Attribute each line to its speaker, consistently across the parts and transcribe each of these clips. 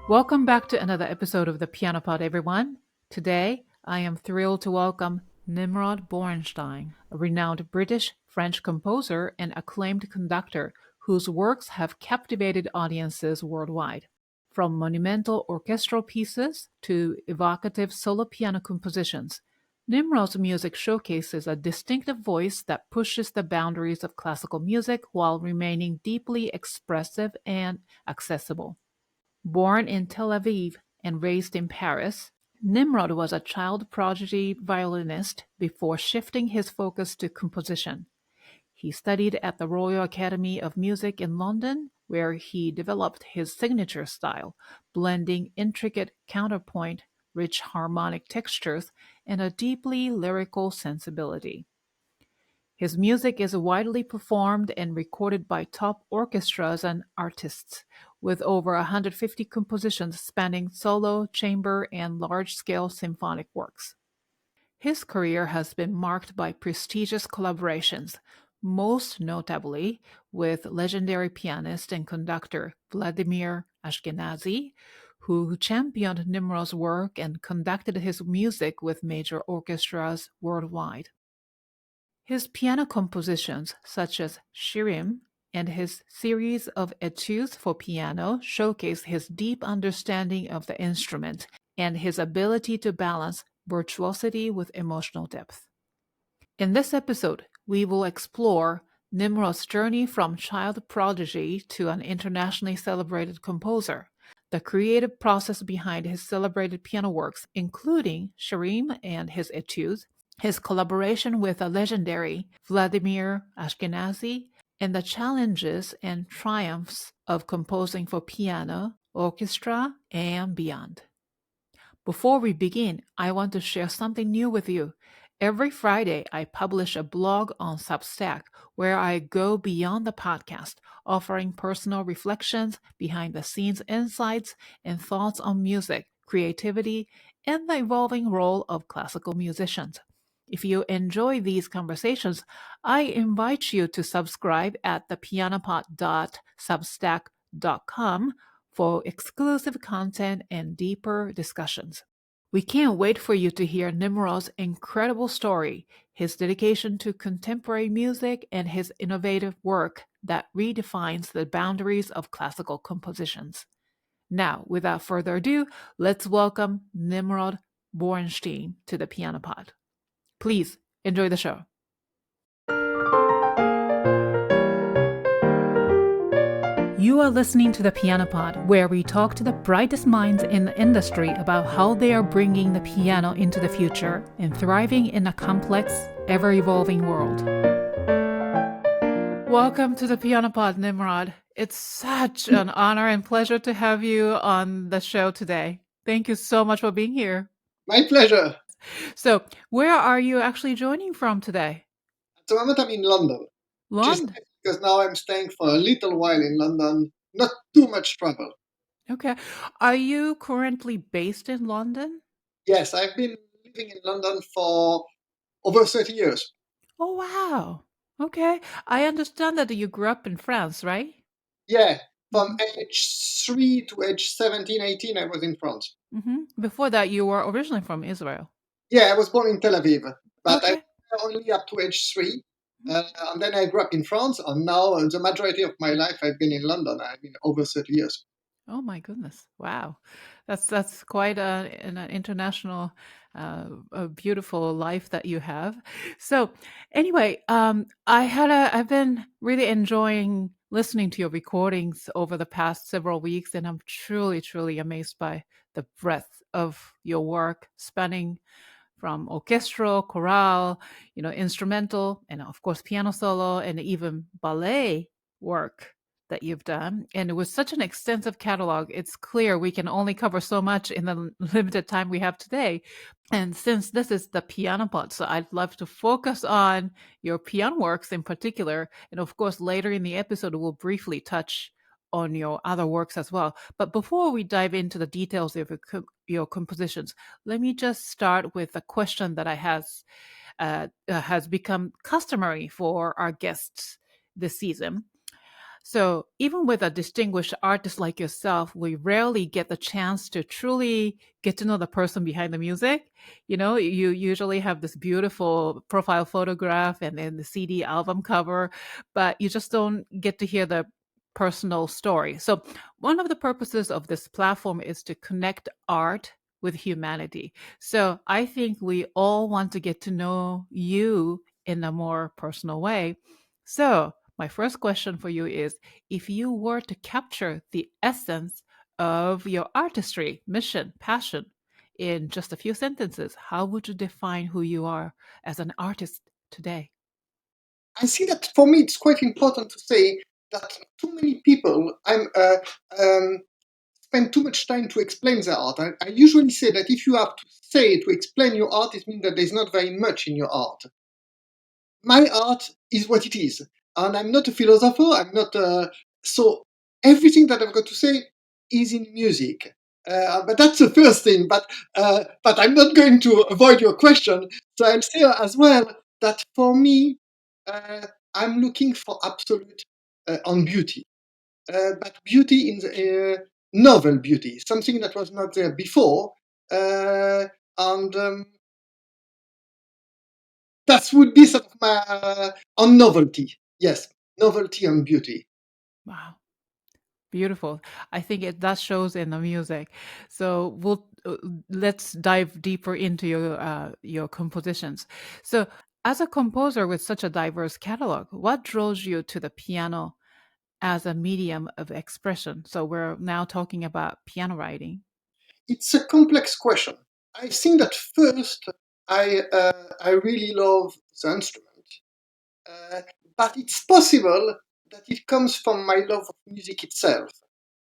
Speaker 1: Welcome back to another episode of the Piano Pod, everyone. Today, I am thrilled to welcome Nimrod Borenstein, a renowned British-French composer and acclaimed conductor whose works have captivated audiences worldwide. From monumental orchestral pieces to evocative solo piano compositions, Nimrod's music showcases a distinctive voice that pushes the boundaries of classical music while remaining deeply expressive and accessible. Born in Tel Aviv and raised in Paris, Nimrod was a child prodigy violinist before shifting his focus to composition. He studied at the Royal Academy of Music in London, where he developed his signature style, blending intricate counterpoint, rich harmonic textures, and a deeply lyrical sensibility. His music is widely performed and recorded by top orchestras and artists, with over 150 compositions spanning solo, chamber, and large-scale symphonic works. His career has been marked by prestigious collaborations, most notably with legendary pianist and conductor Vladimir Ashkenazy, who championed Nimrod's work and conducted his music with major orchestras worldwide. His piano compositions, such as Shirim and his series of Études for piano, showcase his deep understanding of the instrument and his ability to balance virtuosity with emotional depth. In this episode, we will explore Nimrod's journey from child prodigy to an internationally celebrated composer, the creative process behind his celebrated piano works, including Shirim and his Études, his collaboration with a legendary Vladimir Ashkenazy, and the challenges and triumphs of composing for piano, orchestra, and beyond. Before we begin, I want to share something new with you. Every Friday, I publish a blog on Substack where I go beyond the podcast, offering personal reflections, behind-the-scenes insights, and thoughts on music, creativity, and the evolving role of classical musicians. If you enjoy these conversations, I invite you to subscribe at thepianopod.substack.com for exclusive content and deeper discussions. We can't wait for you to hear Nimrod's incredible story, his dedication to contemporary music, and his innovative work that redefines the boundaries of classical compositions. Now, without further ado, let's welcome Nimrod Borenstein to the Piano Pod. Please enjoy the show. You are listening to the Piano Pod, where we talk to the brightest minds in the industry about how they are bringing the piano into the future and thriving in a complex, ever-evolving world. Welcome to the Piano Pod, Nimrod. It's such an honor and pleasure to have you on the show today. Thank you so much for being here.
Speaker 2: My pleasure.
Speaker 1: So, where are you actually joining from today?
Speaker 2: At the moment, I'm in London.
Speaker 1: London?
Speaker 2: Because now I'm staying for a little while in London. Not too much travel.
Speaker 1: Okay. Are you currently based in London?
Speaker 2: Yes, I've been living in London for over 30 years.
Speaker 1: Oh, wow. Okay. I understand that you grew up in France, right?
Speaker 2: Yeah. From age 3 to age 17, 18, I was in France.
Speaker 1: Before that, you were originally from Israel.
Speaker 2: Yeah, I was born in Tel Aviv, but I
Speaker 1: Okay.
Speaker 2: was only up to age 3. And then I grew up in France, and now the majority of my life I've been in London. I've been over 30 years.
Speaker 1: Oh my goodness! Wow, that's quite an international, a beautiful life that you have. So, anyway, I've been really enjoying listening to your recordings over the past several weeks, and I'm truly amazed by the breadth of your work, spanning from orchestral, chorale, instrumental, and of course piano solo, and even ballet work that you've done. And with such an extensive catalog, it's clear we can only cover so much in the limited time we have today. And since this is the piano pod, so I'd love to focus on your piano works in particular. And of course, later in the episode, we'll briefly touch on your other works as well. But before we dive into the details of your compositions, let me just start with a question that has become customary for our guests this season. So, even with a distinguished artist like yourself, we rarely get the chance to truly get to know the person behind the music. You usually have this beautiful profile photograph and then the CD album cover, but you just don't get to hear the personal story. So, one of the purposes of this platform is to connect art with humanity. So, I think we all want to get to know you in a more personal way. So, my first question for you is, if you were to capture the essence of your artistry, mission, passion in just a few sentences, how would you define who you are as an artist today?
Speaker 2: I see that for me it's quite important to say that too many people spend too much time to explain their art. I usually say that if you have to say to explain your art, it means that there's not very much in your art. My art is what it is, and I'm not a philosopher. I'm not so everything that I've got to say is in music. But that's the first thing. But I'm not going to avoid your question. So I'll say as well that for me, I'm looking for absolute on beauty, but beauty in the novel beauty, something that was not there before, and that would be sort of my on novelty. Yes, novelty and beauty.
Speaker 1: Wow, beautiful. I think that shows in the music. So let's dive deeper into your compositions. So, as a composer with such a diverse catalog, what draws you to the piano as a medium of expression? So we're now talking about piano writing.
Speaker 2: It's a complex question. I think that first, I really love the instrument, uh, but it's possible that it comes from my love of music itself,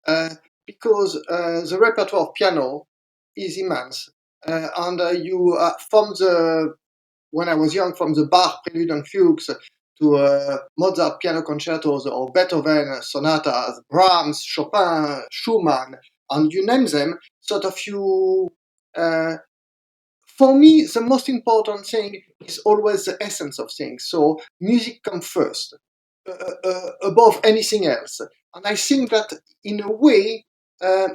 Speaker 2: uh, because the repertoire of piano is immense, and you from the when I was young, from the Bach Prelude and Fugues to Mozart piano concertos or Beethoven sonatas, Brahms, Chopin, Schumann, and you name them, sort of you. Uh, for me, the most important thing is always the essence of things. So music comes first, above anything else. And I think that in a way,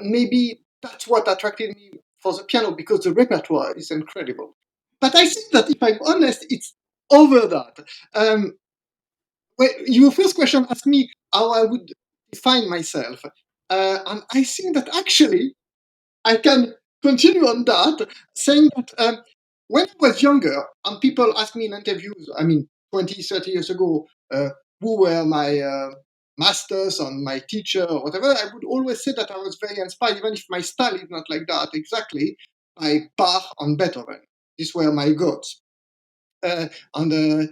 Speaker 2: maybe that's what attracted me for the piano, because the repertoire is incredible. But I think that if I'm honest, it's over that. Well, your first question asked me how I would define myself. And I think that actually I can continue on that, saying that when I was younger, and people asked me in interviews, 20, 30 years ago, who were my masters and my teacher or whatever, I would always say that I was very inspired, even if my style is not like that exactly, by Bach and Beethoven. These were my gods. Uh, and, uh,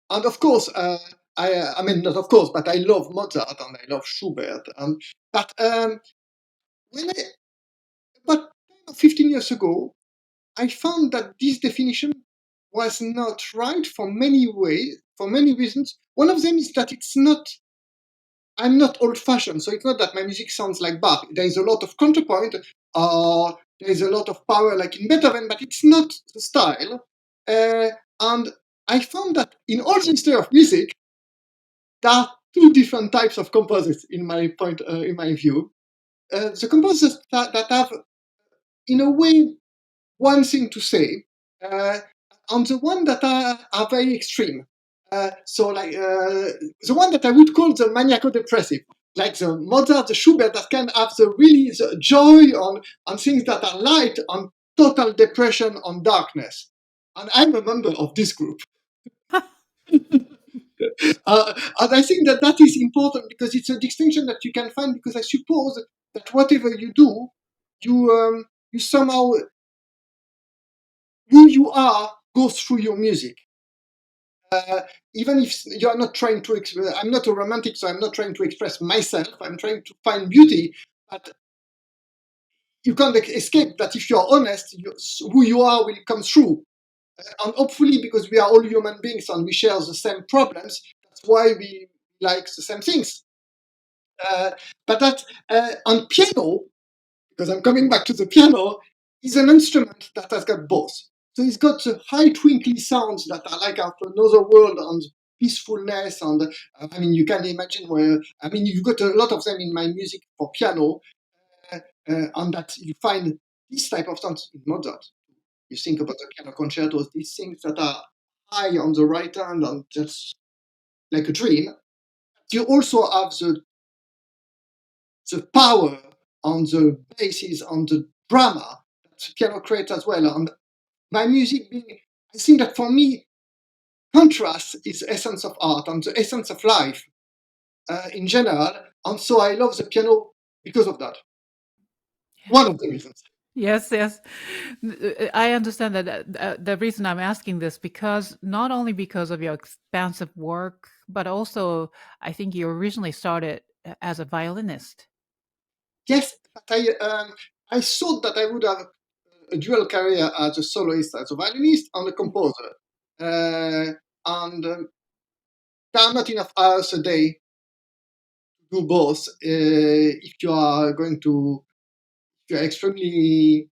Speaker 2: and of course, not of course, but I love Mozart and I love Schubert. But when I, about 15 years ago, I found that this definition was not right for many ways, for many reasons. One of them is that I'm not old-fashioned, so it's not that my music sounds like Bach. There is a lot of counterpoint, or there is a lot of power like in Beethoven, but it's not the style. And I found that in all the history of music, that two different types of composers in my view. The composers that have, in a way, one thing to say, on the one that are very extreme. So like the one that I would call the maniaco-depressive, like the Mozart, the Schubert, that can have the joy on things that are light, on total depression, on darkness. And I'm a member of this group. And I think that is important because it's a distinction that you can find, because I suppose that whatever you do, you somehow, who you are goes through your music. Even if you are not trying to, I'm not a romantic, so I'm not trying to express myself. I'm trying to find beauty, but you can't escape that if you're honest, who you are will come through. And hopefully, because we are all human beings and we share the same problems, that's why we like the same things. But that on piano, because I'm coming back to the piano, is an instrument that has got both. So it's got the high twinkly sounds that are like out of another world, and peacefulness, and I mean, you can imagine where, I mean, you've got a lot of them in my music for piano, and that you find this type of sounds in Mozart. You think about the piano concertos, these things that are high on the right hand and just like a dream. You also have the power on the basses, on the drama that piano creates as well. And my music being, I think that for me, contrast is the essence of art and the essence of life in general. And so I love the piano because of that. One of the reasons.
Speaker 1: Yes, yes. I understand that the reason I'm asking this, because not only because of your expansive work, but also I think you originally started as a violinist.
Speaker 2: Yes, but I thought that I would have a dual career as a soloist, as a violinist, and a composer. And there are not enough hours a day to do both. If you are going to, if you're extremely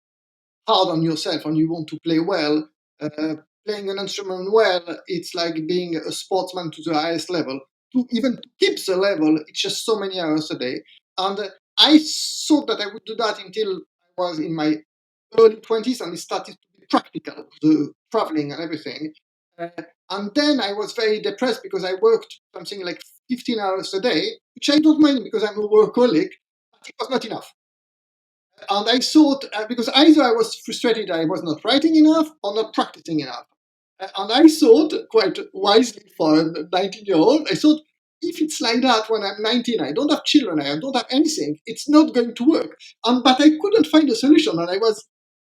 Speaker 2: hard on yourself and you want to play well, playing an instrument well, it's like being a sportsman to the highest level. To even keep the level, it's just so many hours a day. And I thought that I would do that until I was in my early 20s and it started to be practical, the traveling and everything. And then I was very depressed because I worked something like 15 hours a day, which I don't mind because I'm a workaholic, but it was not enough. And I thought, because either I was frustrated I was not writing enough or not practicing enough. And I thought, quite wisely for a 19-year-old, I thought, if it's like that when I'm 19, I don't have children, I don't have anything, it's not going to work. But I couldn't find a solution. And I was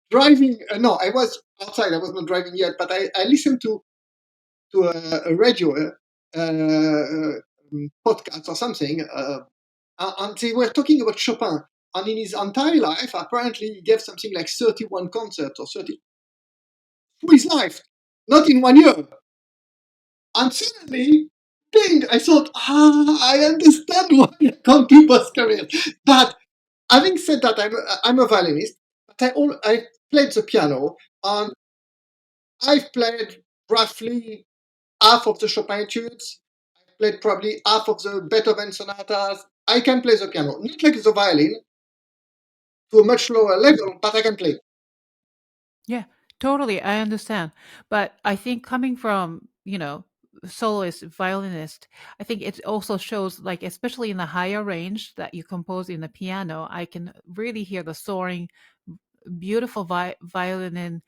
Speaker 2: driving, no, I was outside, I was not driving yet, but I listened to a radio podcast or something, and they were talking about Chopin. And in his entire life, apparently, he gave something like 31 concerts or 30 through his life, not in 1 year. And suddenly, ding, I thought, I understand why I can't do both careers. But having said that, I'm a violinist, but I played the piano, and I've played roughly half of the Chopin Etudes. I played probably half of the Beethoven sonatas. I can play the piano, not like the violin, to a much lower level, but I can play.
Speaker 1: Yeah, totally. I understand. But I think coming from, soloist, violinist, I think it also shows, like, especially in the higher range that you compose in the piano, I can really hear the soaring, beautiful violin-like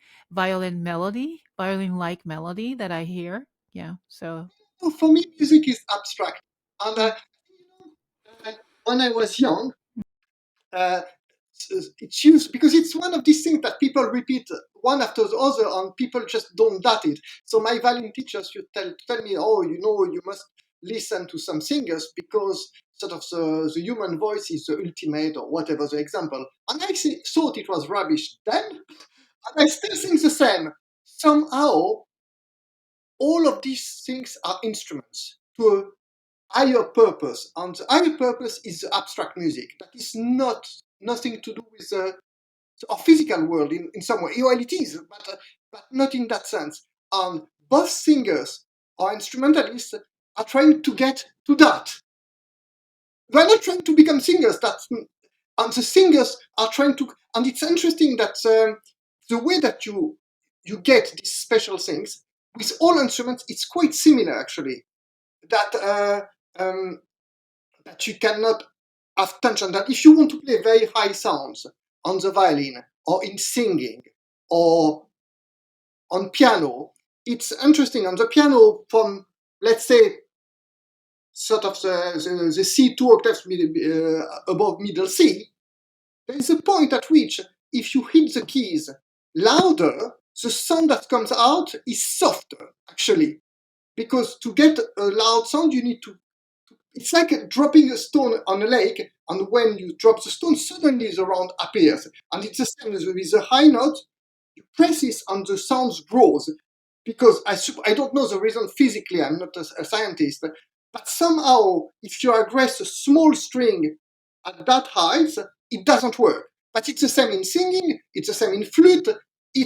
Speaker 1: melody that I hear. Yeah. So,
Speaker 2: So for me, music is abstract. And when I was young, uh, it's used because it's one of these things that people repeat one after the other, and people just don't date it. So my violin teachers would tell me, oh, you must listen to some singers because sort of the human voice is the ultimate, or whatever the example. And I thought it was rubbish then, and I still think the same. Somehow, all of these things are instruments to a higher purpose, and the higher purpose is the abstract music. That is nothing to do with our physical world in some way. Well, it is, but not in that sense. Both singers or instrumentalists are trying to get to that. they're not trying to become singers. And the singers are trying to. And it's interesting that the way that you get these special things with all instruments, it's quite similar actually. That you cannot have tension. That if you want to play very high sounds on the violin or in singing or on piano, it's interesting. On the piano, from let's say sort of the C 2 octaves above middle C, there is a point at which if you hit the keys louder, the sound that comes out is softer actually, because to get a loud sound you need to. It's like dropping a stone on a lake, and when you drop the stone, suddenly the sound appears. And it's the same with the high note. You press it and the sound grows. Because I don't know the reason physically, I'm not a scientist, but somehow if you aggress a small string at that height, it doesn't work. But it's the same in singing, it's the same in flute.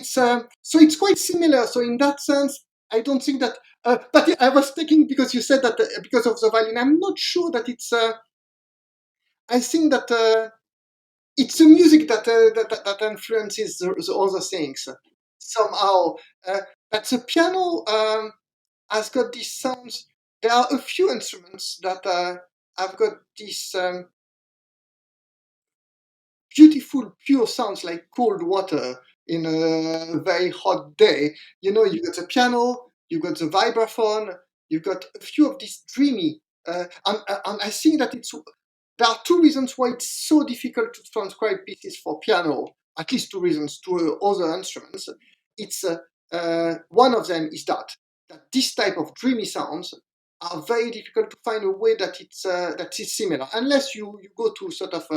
Speaker 2: So it's quite similar. So in that sense, I don't think that. But I was thinking, because you said that because of the violin, I'm not sure that it's. I think that it's the music that influences the other things somehow. But the piano has got these sounds. There are a few instruments that have got these beautiful, pure sounds like cold water in a very hot day. You got the piano, you got the vibraphone, you got a few of these dreamy. And I think that there are two reasons why it's so difficult to transcribe pieces for piano. At least two reasons to other instruments. It's one of them is that this type of dreamy sounds are very difficult to find a way that it's similar, unless you go to sort of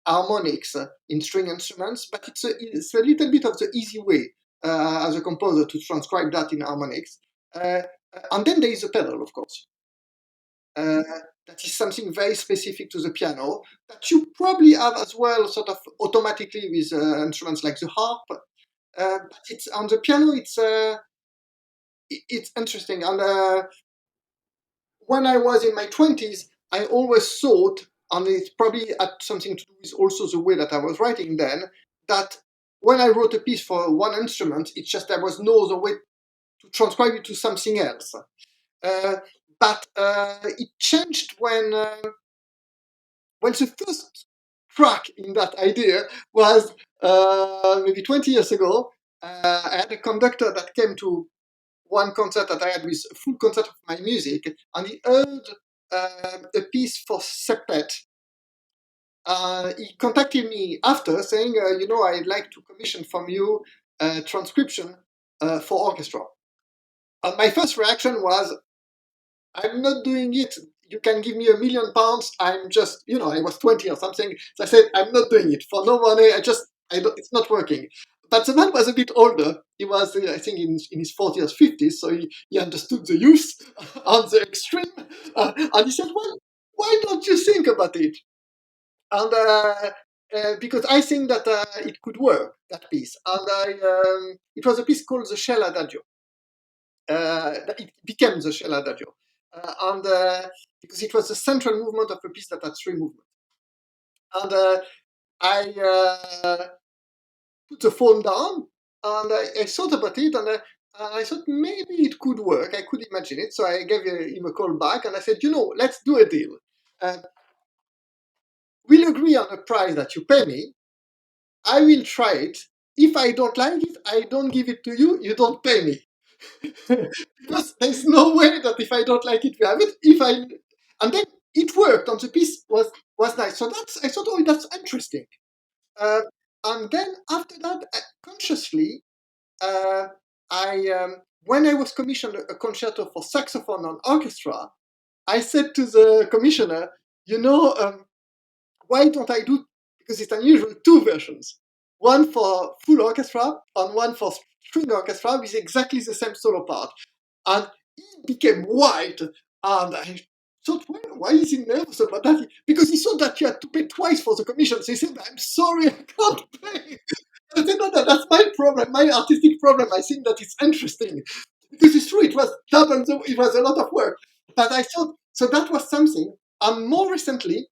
Speaker 2: harmonics in string instruments, but it's a little bit of the easy way as a composer to transcribe that in harmonics. And then there is a pedal, of course. That is something very specific to the piano that you probably have as well, sort of automatically with instruments like the harp. But it's on the piano. It's interesting. And when I was in my 20s, I always thought, and it probably had something to do with also the way that I was writing then, that when I wrote a piece for one instrument, it's just there was no other way to transcribe it to something else. But it changed when the first crack in that idea was maybe 20 years ago. I had a conductor that came to one concert that I had with a full concert of my music, and he heard a piece for septet. He contacted me after saying, I'd like to commission from you a transcription for orchestra. And my first reaction was, I'm not doing it. You can give me £1 million. I'm just, I was 20 or something. So I said, I'm not doing it for no money. It's not working. But the man was a bit older. He was, I think, in his 40s or 50s. So he understood the use on the extreme. And he said, well, why don't you think about it? And because I think that it could work, that piece. And it was a piece called the Shell Adagio. It became the Shell Adagio. Because it was the central movement of a piece that had three movements. And I put the phone down, and I thought about it, and I thought maybe it could work. I could imagine it. So I gave him a call back, and I said, let's do a deal. We'll agree on a price that you pay me. I will try it. If I don't like it, I don't give it to you. You don't pay me. Because there's no way that if I don't like it, we have it. And then it worked, and the piece was nice. So I thought, oh, that's interesting. And then after that, consciously, when I was commissioned a concerto for saxophone and orchestra, I said to the commissioner, why don't I do, because it's unusual, two versions. One for full orchestra and one for string orchestra with exactly the same solo part. And he became white, and I thought, why is he nervous about that? Because he thought that you had to pay twice for the commission. So he said, I'm sorry, I can't pay. I said, no, that's my problem, my artistic problem. I think that it's interesting. Because it's true, it was double, it was a lot of work. But I thought, so that was something. And more recently,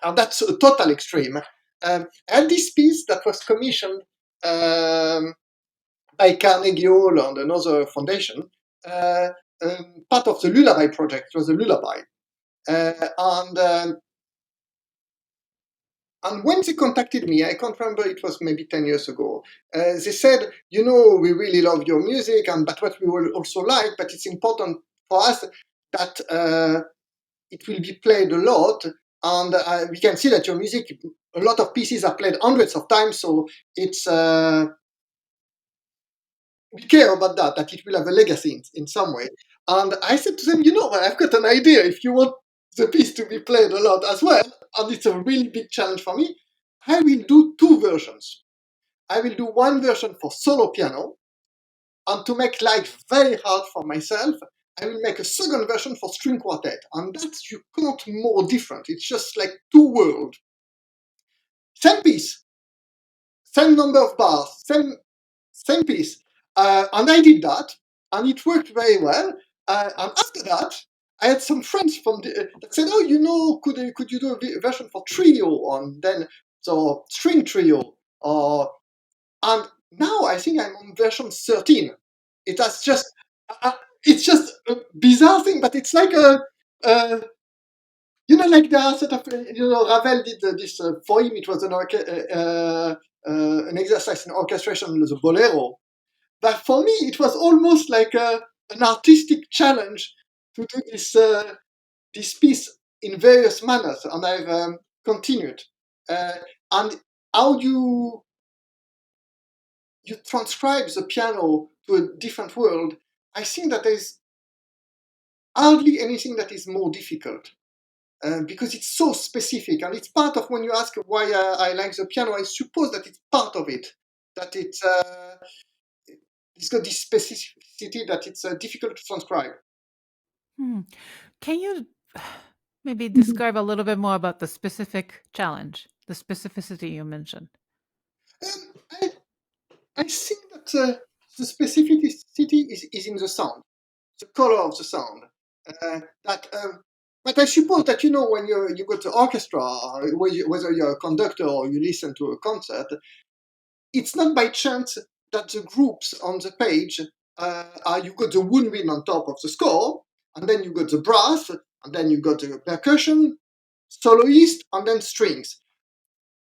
Speaker 2: and that's a total extreme. I had this piece that was commissioned by Carnegie Hall and another foundation, part of the Lullaby project. It was a lullaby. And when they contacted me, I can't remember, it was maybe 10 years ago, they said, you know, we really love your music, but what we will also like, but it's important for us that it will be played a lot, and we can see that your music, a lot of pieces are played hundreds of times, so it's we care about that it will have a legacy in some way. And I said to them, you know, I've got an idea. If you want the piece to be played a lot as well, and it's a really big challenge for me, I will do two versions. I will do one version for solo piano, and to make life very hard for myself, I will make a second version for string quartet. And that's, you can't more different. It's just like two worlds. Same piece, same number of bars, same piece. And I did that, and it worked very well. And after that, I had some friends from that said, "Oh, you know, could you do a version for trio, and then so string trio?" And now I think I'm on version 13. It has just, it's just a bizarre thing, but it's like you know, like there are sort of, you know, Ravel did this for him. It was an exercise in orchestration with the bolero. But for me, it was almost like an artistic challenge to do this piece in various manners, and I've continued. And how you transcribe the piano to a different world, I think that there's hardly anything that is more difficult. Because it's so specific, and it's part of when you ask why I like the piano, I suppose that it's part of it, that it's got this specificity that it's difficult to transcribe.
Speaker 1: Can you maybe describe a little bit more about the specific challenge, the specificity you mentioned?
Speaker 2: I think that the specificity is in the sound, the color of the sound. But I suppose that, you know, when you go to orchestra, whether you're a conductor or you listen to a concert, it's not by chance that the groups on the page you got the woodwind on top of the score, and then you got the brass, and then you got the percussion, soloist, and then strings.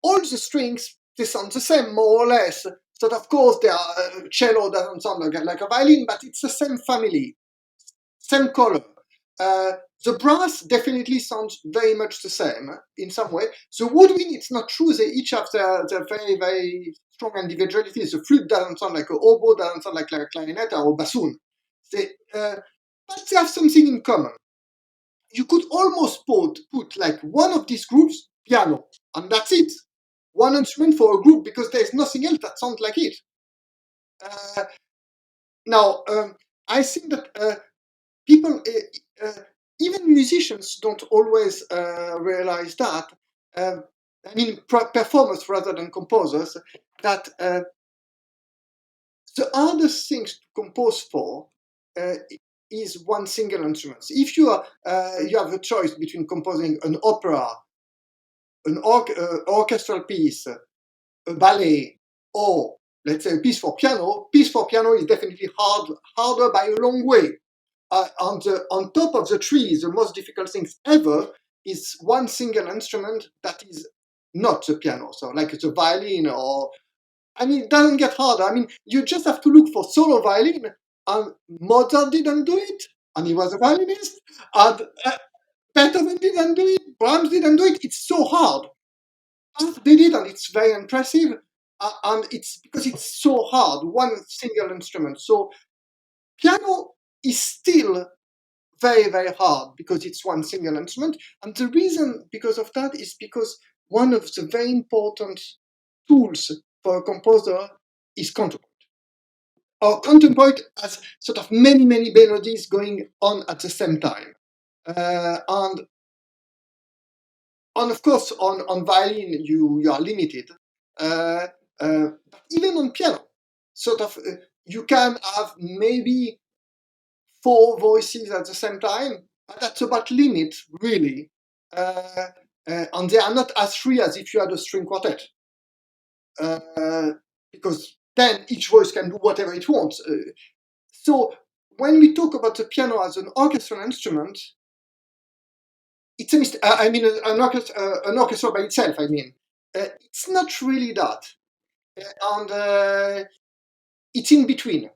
Speaker 2: All the strings, they sound the same, more or less. So, of course, cello doesn't sound like a violin, but it's the same family, same color. The brass definitely sounds very much the same in some way. The woodwind, it's not true. They each have their very, very strong individualities. The flute doesn't sound like a oboe, doesn't sound like a clarinet or a bassoon. But they have something in common. You could almost put like one of these groups, piano, and that's it. One instrument for a group, because there's nothing else that sounds like it. Now, I think that people, even musicians, don't always realize that. I mean, performers rather than composers, that the hardest things to compose for is one single instrument. If you have a choice between composing an opera, an orchestral piece, a ballet, or let's say a piece for piano is definitely harder by a long way. On top of the tree, the most difficult things ever is one single instrument that is not the piano. So like it's a violin, or I mean, it doesn't get harder. I mean, you just have to look for solo violin, and Mozart didn't do it, and he was a violinist, and Beethoven didn't do it, Brahms didn't do it. It's so hard. Bach did it, and it's very impressive, and it's because it's so hard, one single instrument. So piano is still very, very hard because it's one single instrument. And the reason because of that is because one of the very important tools for a composer is counterpoint. Or counterpoint has sort of many, many melodies going on at the same time. And of course, on violin, you are limited. But even on piano, sort of, you can have maybe 4 voices at the same time, but that's about limit, really. and they are not as free as if you had a string quartet, because then each voice can do whatever it wants. So when we talk about the piano as an orchestral instrument, it's a mistake. I mean, an orchestra by itself. I mean, it's not really that, and it's in between.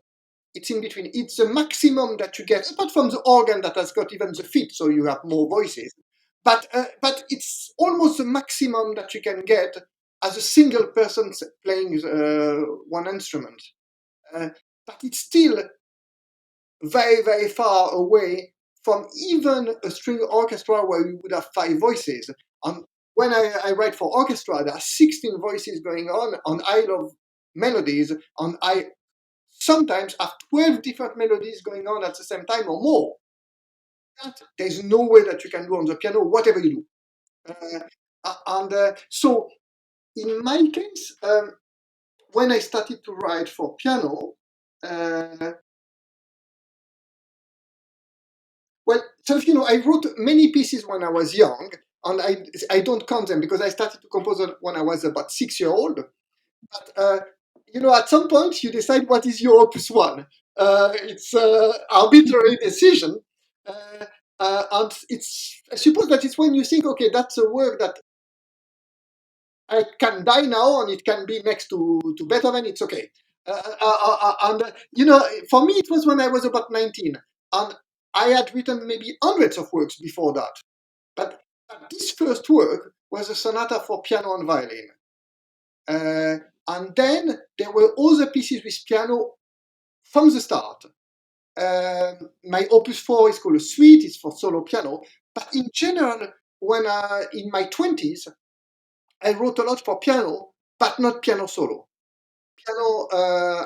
Speaker 2: It's in between. It's the maximum that you get, apart from the organ that has got even the feet, so you have more voices. But it's almost the maximum that you can get as a single person playing one instrument. But it's still very, very far away from even a string orchestra where you would have 5 voices. When I write for orchestra, there are 16 voices going on, and I love melodies, and I sometimes have 12 different melodies going on at the same time or more. There's no way that you can do on the piano, whatever you do. So in my case, when I started to write for piano, I wrote many pieces when I was young, and I don't count them because I started to compose when I was about 6 years old. But at some point you decide what is your opus one. It's an arbitrary decision, and I suppose that it's when you think, okay, that's a work that I can die now, and it can be next to Beethoven. It's okay. For me, it was when I was about 19, and I had written maybe hundreds of works before that. But this first work was a sonata for piano and violin. And then there were other pieces with piano from the start. My opus 4 is called a suite, it's for solo piano. But in general, when in my 20s, I wrote a lot for piano, but not piano solo. Piano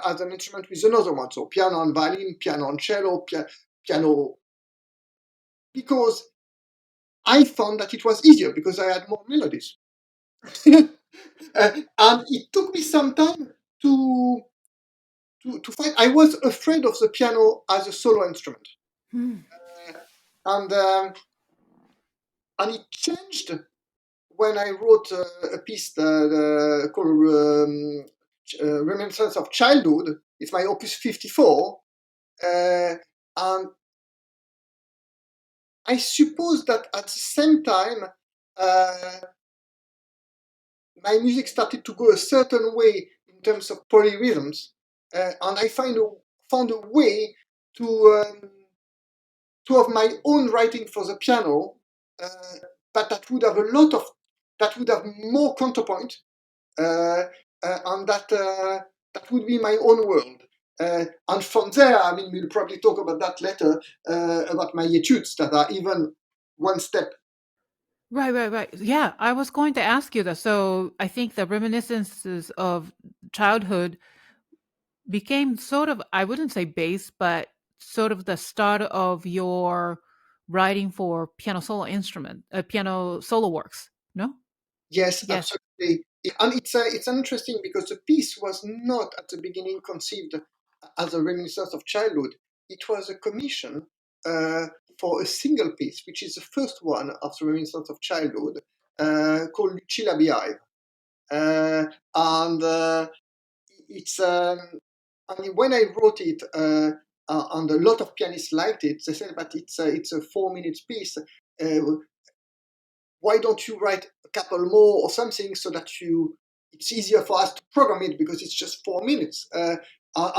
Speaker 2: as an instrument with another one, so piano and violin, piano and cello, piano, because I found that it was easier because I had more melodies. And it took me some time to find. I was afraid of the piano as a solo instrument. And it changed when I wrote a piece called Reminiscences of Childhood. It's my opus 54. And I suppose that at the same time, my music started to go a certain way in terms of polyrhythms, and I found a way to have my own writing for the piano, but that would have more counterpoint, and that would be my own world. And from there, I mean, we'll probably talk about that later, about my Études that are even one step.
Speaker 1: Right. Yeah, I was going to ask you that. So I think the Reminiscences of Childhood became sort of, I wouldn't say base, but sort of the start of your writing for piano solo works. No?
Speaker 2: Yes,
Speaker 1: Yes.
Speaker 2: absolutely. And it's interesting because the piece was not at the beginning conceived as a reminiscence of childhood. It was a commission for a single piece, which is the first one of the reminiscence of childhood, called Lucilla Behive. And it's I mean, when I wrote it, and a lot of pianists liked it, they said, but it's a 4 minute piece. Why don't you write a couple more or something so that it's easier for us to program it because it's just 4 minutes. And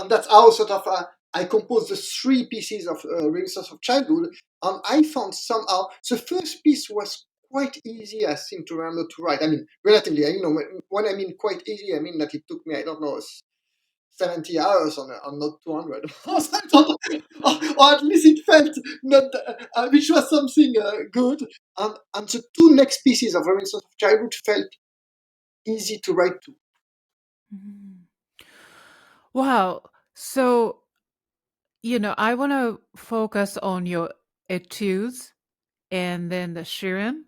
Speaker 2: that's how sort of I composed the 3 pieces of Reminiscence of Childhood, and I found somehow the first piece was quite easy, I seem to remember, to write. I mean, relatively, when I mean quite easy, I mean that it took me, I don't know, 70 hours on not 200. Or at least it felt not, which was something good. And the 2 next pieces of Reminiscence of Childhood felt easy to write to.
Speaker 1: Wow. So, I want to focus on your Études and then the Shirim.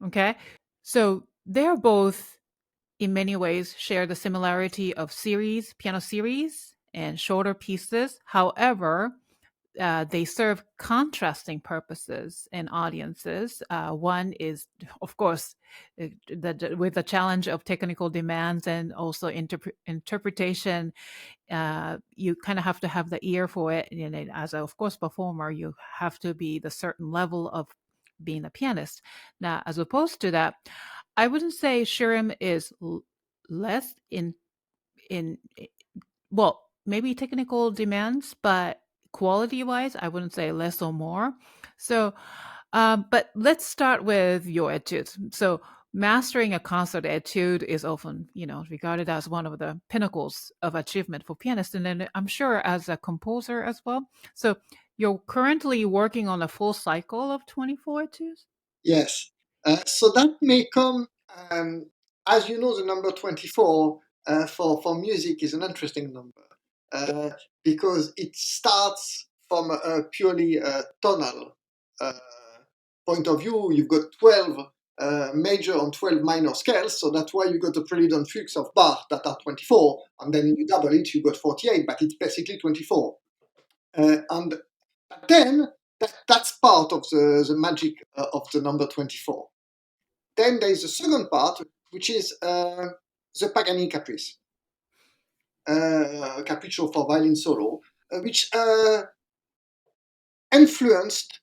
Speaker 1: Okay. So they're both, in many ways, share the similarity of piano series and shorter pieces. However, they serve contrasting purposes in audiences. One is, of course, with the challenge of technical demands and also interpretation. You kind of have to have the ear for it. And as a, of course, performer, you have to be the certain level of being a pianist. Now, as opposed to that, I wouldn't say Shirim is less in well, maybe technical demands, but quality wise, I wouldn't say less or more. So, but let's start with your etude. So, mastering a concert etude is often, regarded as one of the pinnacles of achievement for pianists, and then I'm sure as a composer as well. So, you're currently working on a full cycle of 24 etudes?
Speaker 2: Yes. So that may come, as you know, the number 24 for music is an interesting number uh, because it starts from a purely tonal uh, point of view. You've got 12 major and 12 minor scales, so that's why you got the Prelude and Fugues of Bach that are 24, and then you double it, you got 48, but it's basically 24. And then that's part of the magic of the number 24. Then there is the second part, which is the Paganini Caprice, Capriccio for violin solo, which influenced,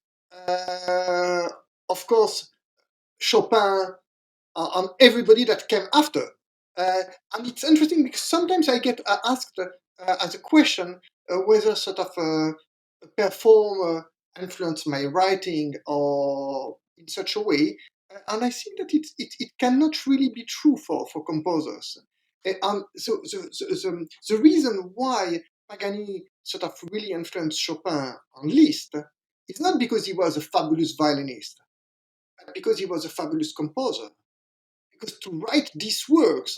Speaker 2: of course, Chopin and everybody that came after. And it's interesting because sometimes I get asked as a question whether sort of a performer influenced my writing or in such a way. And I think that it cannot really be true for composers. And so the reason why Paganini sort of really influenced Chopin on Liszt is not because he was a fabulous violinist, but because he was a fabulous composer. Because to write these works,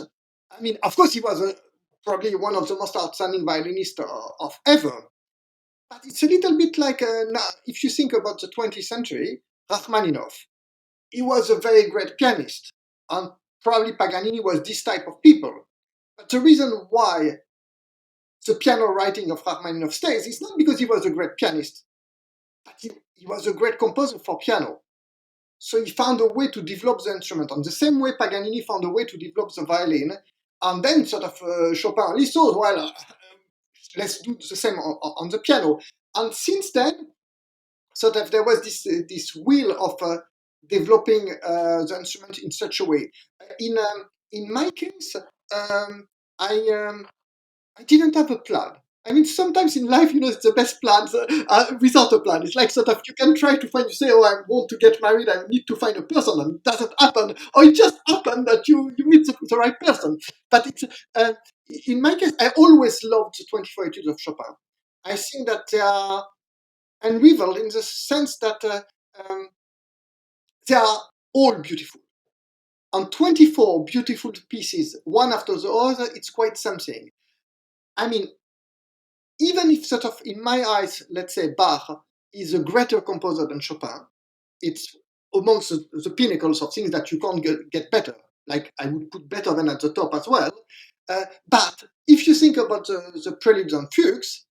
Speaker 2: I mean, of course, he was probably one of the most outstanding violinists of ever. But it's a little bit like now, if you think about the 20th century, Rachmaninoff, he was a very great pianist, and probably Paganini was this type of people. But the reason why the piano writing of Rachmaninoff stays is not because he was a great pianist, but he was a great composer for piano. So he found a way to develop the instrument. And the same way Paganini found a way to develop the violin. And then sort of Chopin and Liszt thought, well, let's do the same on the piano. And since then, sort of there was this wheel of developing the instrument in such a way. In my case, I didn't have a plan. I mean, sometimes in life, it's the best plans without a plan. It's like sort of you can try to find, you say, oh, I want to get married, I need to find a person, and it doesn't happen. Or it just happened that you meet the right person. But it's, in my case, I always loved the 24 Etudes of Chopin. I think that they are unrivaled in the sense that um, they are all beautiful. And 24 beautiful pieces, one after the other, it's quite something. I mean, even if sort of in my eyes, let's say Bach is a greater composer than Chopin, it's amongst the pinnacles of things that you can't get better. Like I would put Beethoven at the top as well. But if you think about the Preludes and Fugues,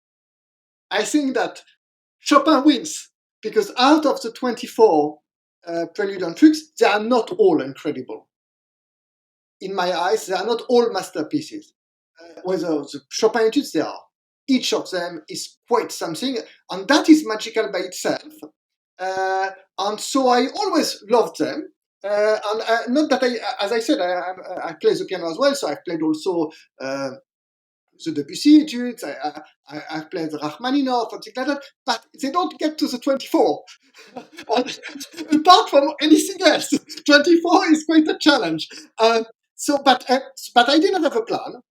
Speaker 2: I think that Chopin wins because out of the 24 Prelude and Fugues, they are not all incredible. In my eyes, they are not all masterpieces. Whether the Chopin etudes, they are. Each of them is quite something, and that is magical by itself. And so I always loved them. And not that as I said, I play the piano as well, so I've played also the Debussy etudes, I've played the Rachmaninoff and things like that, but they don't get to the 24. Apart from anything else, 24 is quite a challenge. But I didn't have a plan.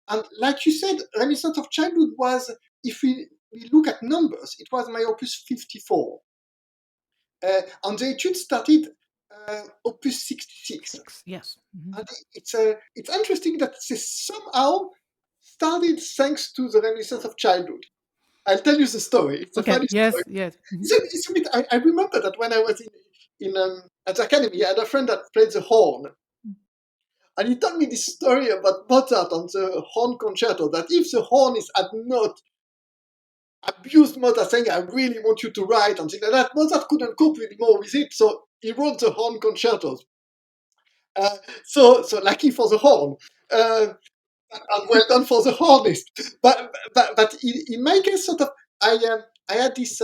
Speaker 2: And like you said, Reminiscences of Childhood was, if we look at numbers, it was my opus 54. And the etude started opus 66.
Speaker 1: Yes. Mm-hmm.
Speaker 2: And it's interesting that they somehow started thanks to the Reminiscence of Childhood. I'll tell you the story. It's a funny
Speaker 1: Yes,
Speaker 2: story.
Speaker 1: yes. Mm-hmm.
Speaker 2: It's a bit, I remember that when I was at the academy, I had a friend that played the horn. And he told me this story about Mozart on the horn concerto, that if the horn is at note abused Mozart, saying, I really want you to write, and things like that. Mozart couldn't cope more with it, so he wrote the horn concertos. So lucky for the horn. And well done for the hornist. But in my case, sort of, I had this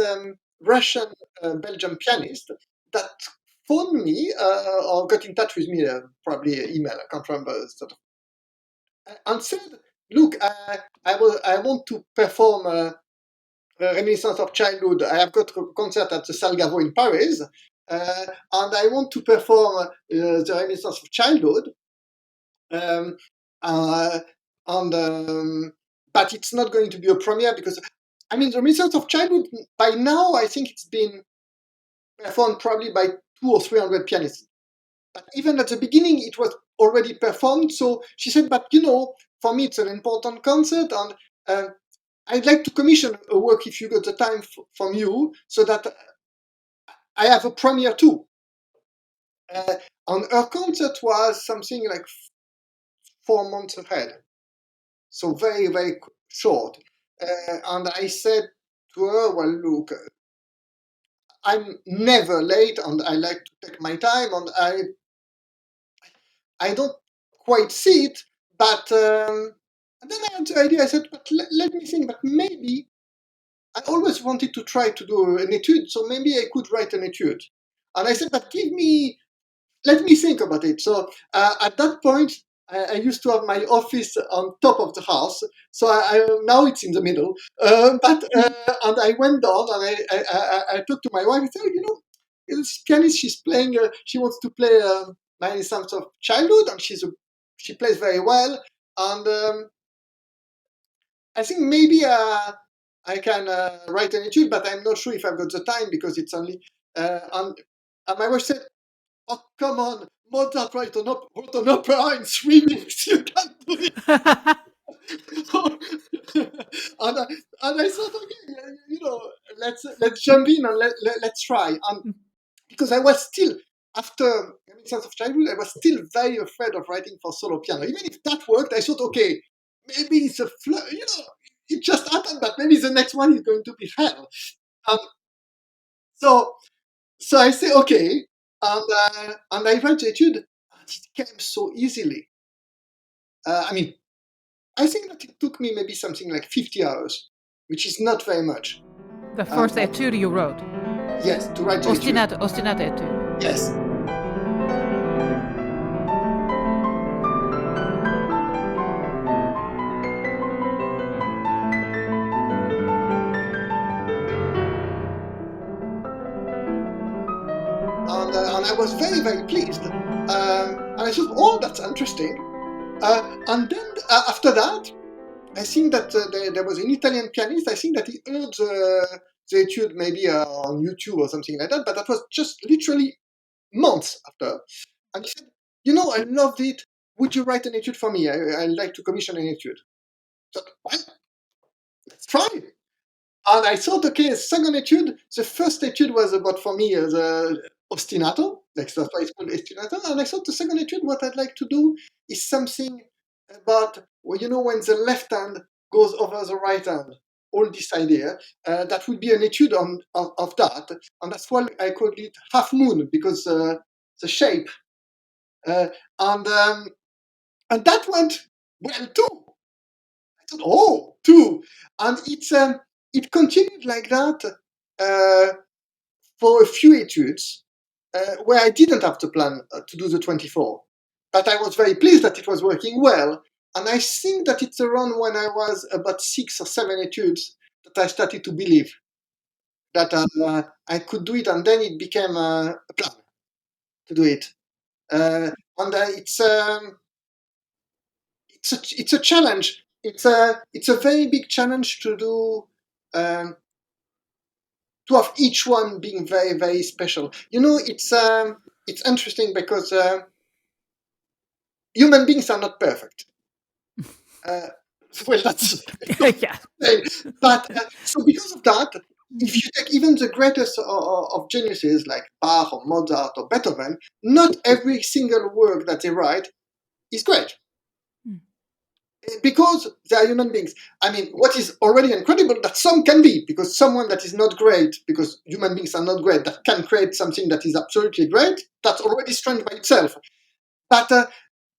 Speaker 2: Russian Belgian pianist that phoned me or got in touch with me, probably email, I can't remember, sort of, and said, "Look, I want to perform Reminiscences of Childhood. I have got a concert at the Salle Gaveau in Paris, and I want to perform the Reminiscences of Childhood." Um, uh, but it's not going to be a premiere because, I mean, the Reminiscence of Childhood, by now, I think it's been performed probably by 200 or 300 pianists. But even at the beginning, it was already performed. So she said, but for me, it's an important concert, and I'd like to commission a work if you got the time from you, so that I have a premiere too. And her concert was something like 4 months ahead. So very, very short. And I said to her, well, look, I'm never late, and I like to take my time, and I don't quite see it, but and then I had the idea. I said, but let me think. But maybe I always wanted to try to do an etude, so maybe I could write an etude. And I said, but let me think about it. So at that point, I used to have my office on top of the house. So now it's in the middle. And I went down and I talked to my wife. I said, this pianist, she's playing. She wants to play Reminiscences of Childhood, and she plays very well. And I think maybe I can write an etude, but I'm not sure if I've got the time because it's only. And my wife said, oh, come on, Mozart wrote an opera in 3 weeks. You can't do it. and I thought, okay, let's jump in and let's try. And because I was still, after Reminiscences of Childhood, I was still very afraid of writing for solo piano. Even if that worked, I thought, okay, maybe it's it just happened, but maybe the next one is going to be hell. So I say, okay, and I write the etude, and it came so easily. I mean, I think that it took me maybe something like 50 hours, which is not very much.
Speaker 1: The first etude you wrote?
Speaker 2: Yes, to write the etude.
Speaker 1: Ostinato etude.
Speaker 2: Yes. And I was very, very pleased. And I thought, oh, that's interesting. And then after that, I think that there was an Italian pianist. I think that he heard the etude maybe on YouTube or something like that, but that was just literally months after. And he said, I loved it. Would you write an etude for me? I'd like to commission an etude. So, well, let's try. And I thought, okay, second etude. The first etude was about, for me, the Ostinato. That's why it's called Ostinato. And I thought the second etude, what I'd like to do is something about, when the left hand goes over the right hand. All this idea. That would be an etude of that. And that's why I called it Half Moon, because the shape. And that went well too. I thought, oh, too. And it continued like that for a few etudes where I didn't have to plan to do the 24. But I was very pleased that it was working well. And I think that it's around when I was about 6 or 7 etudes that I started to believe that I could do it. And then it became a plan to do it. And it's a challenge. It's a very big challenge to do, to have each one being very, very special. It's interesting because human beings are not perfect. Well, that's
Speaker 1: yeah.
Speaker 2: But so because of that, if you take even the greatest of geniuses like Bach or Mozart or Beethoven, not every single work that they write is great. because they are human beings. I mean, what is already incredible that some can be, because someone that is not great, because human beings are not great, that can create something that is absolutely great, that's already strange by itself. But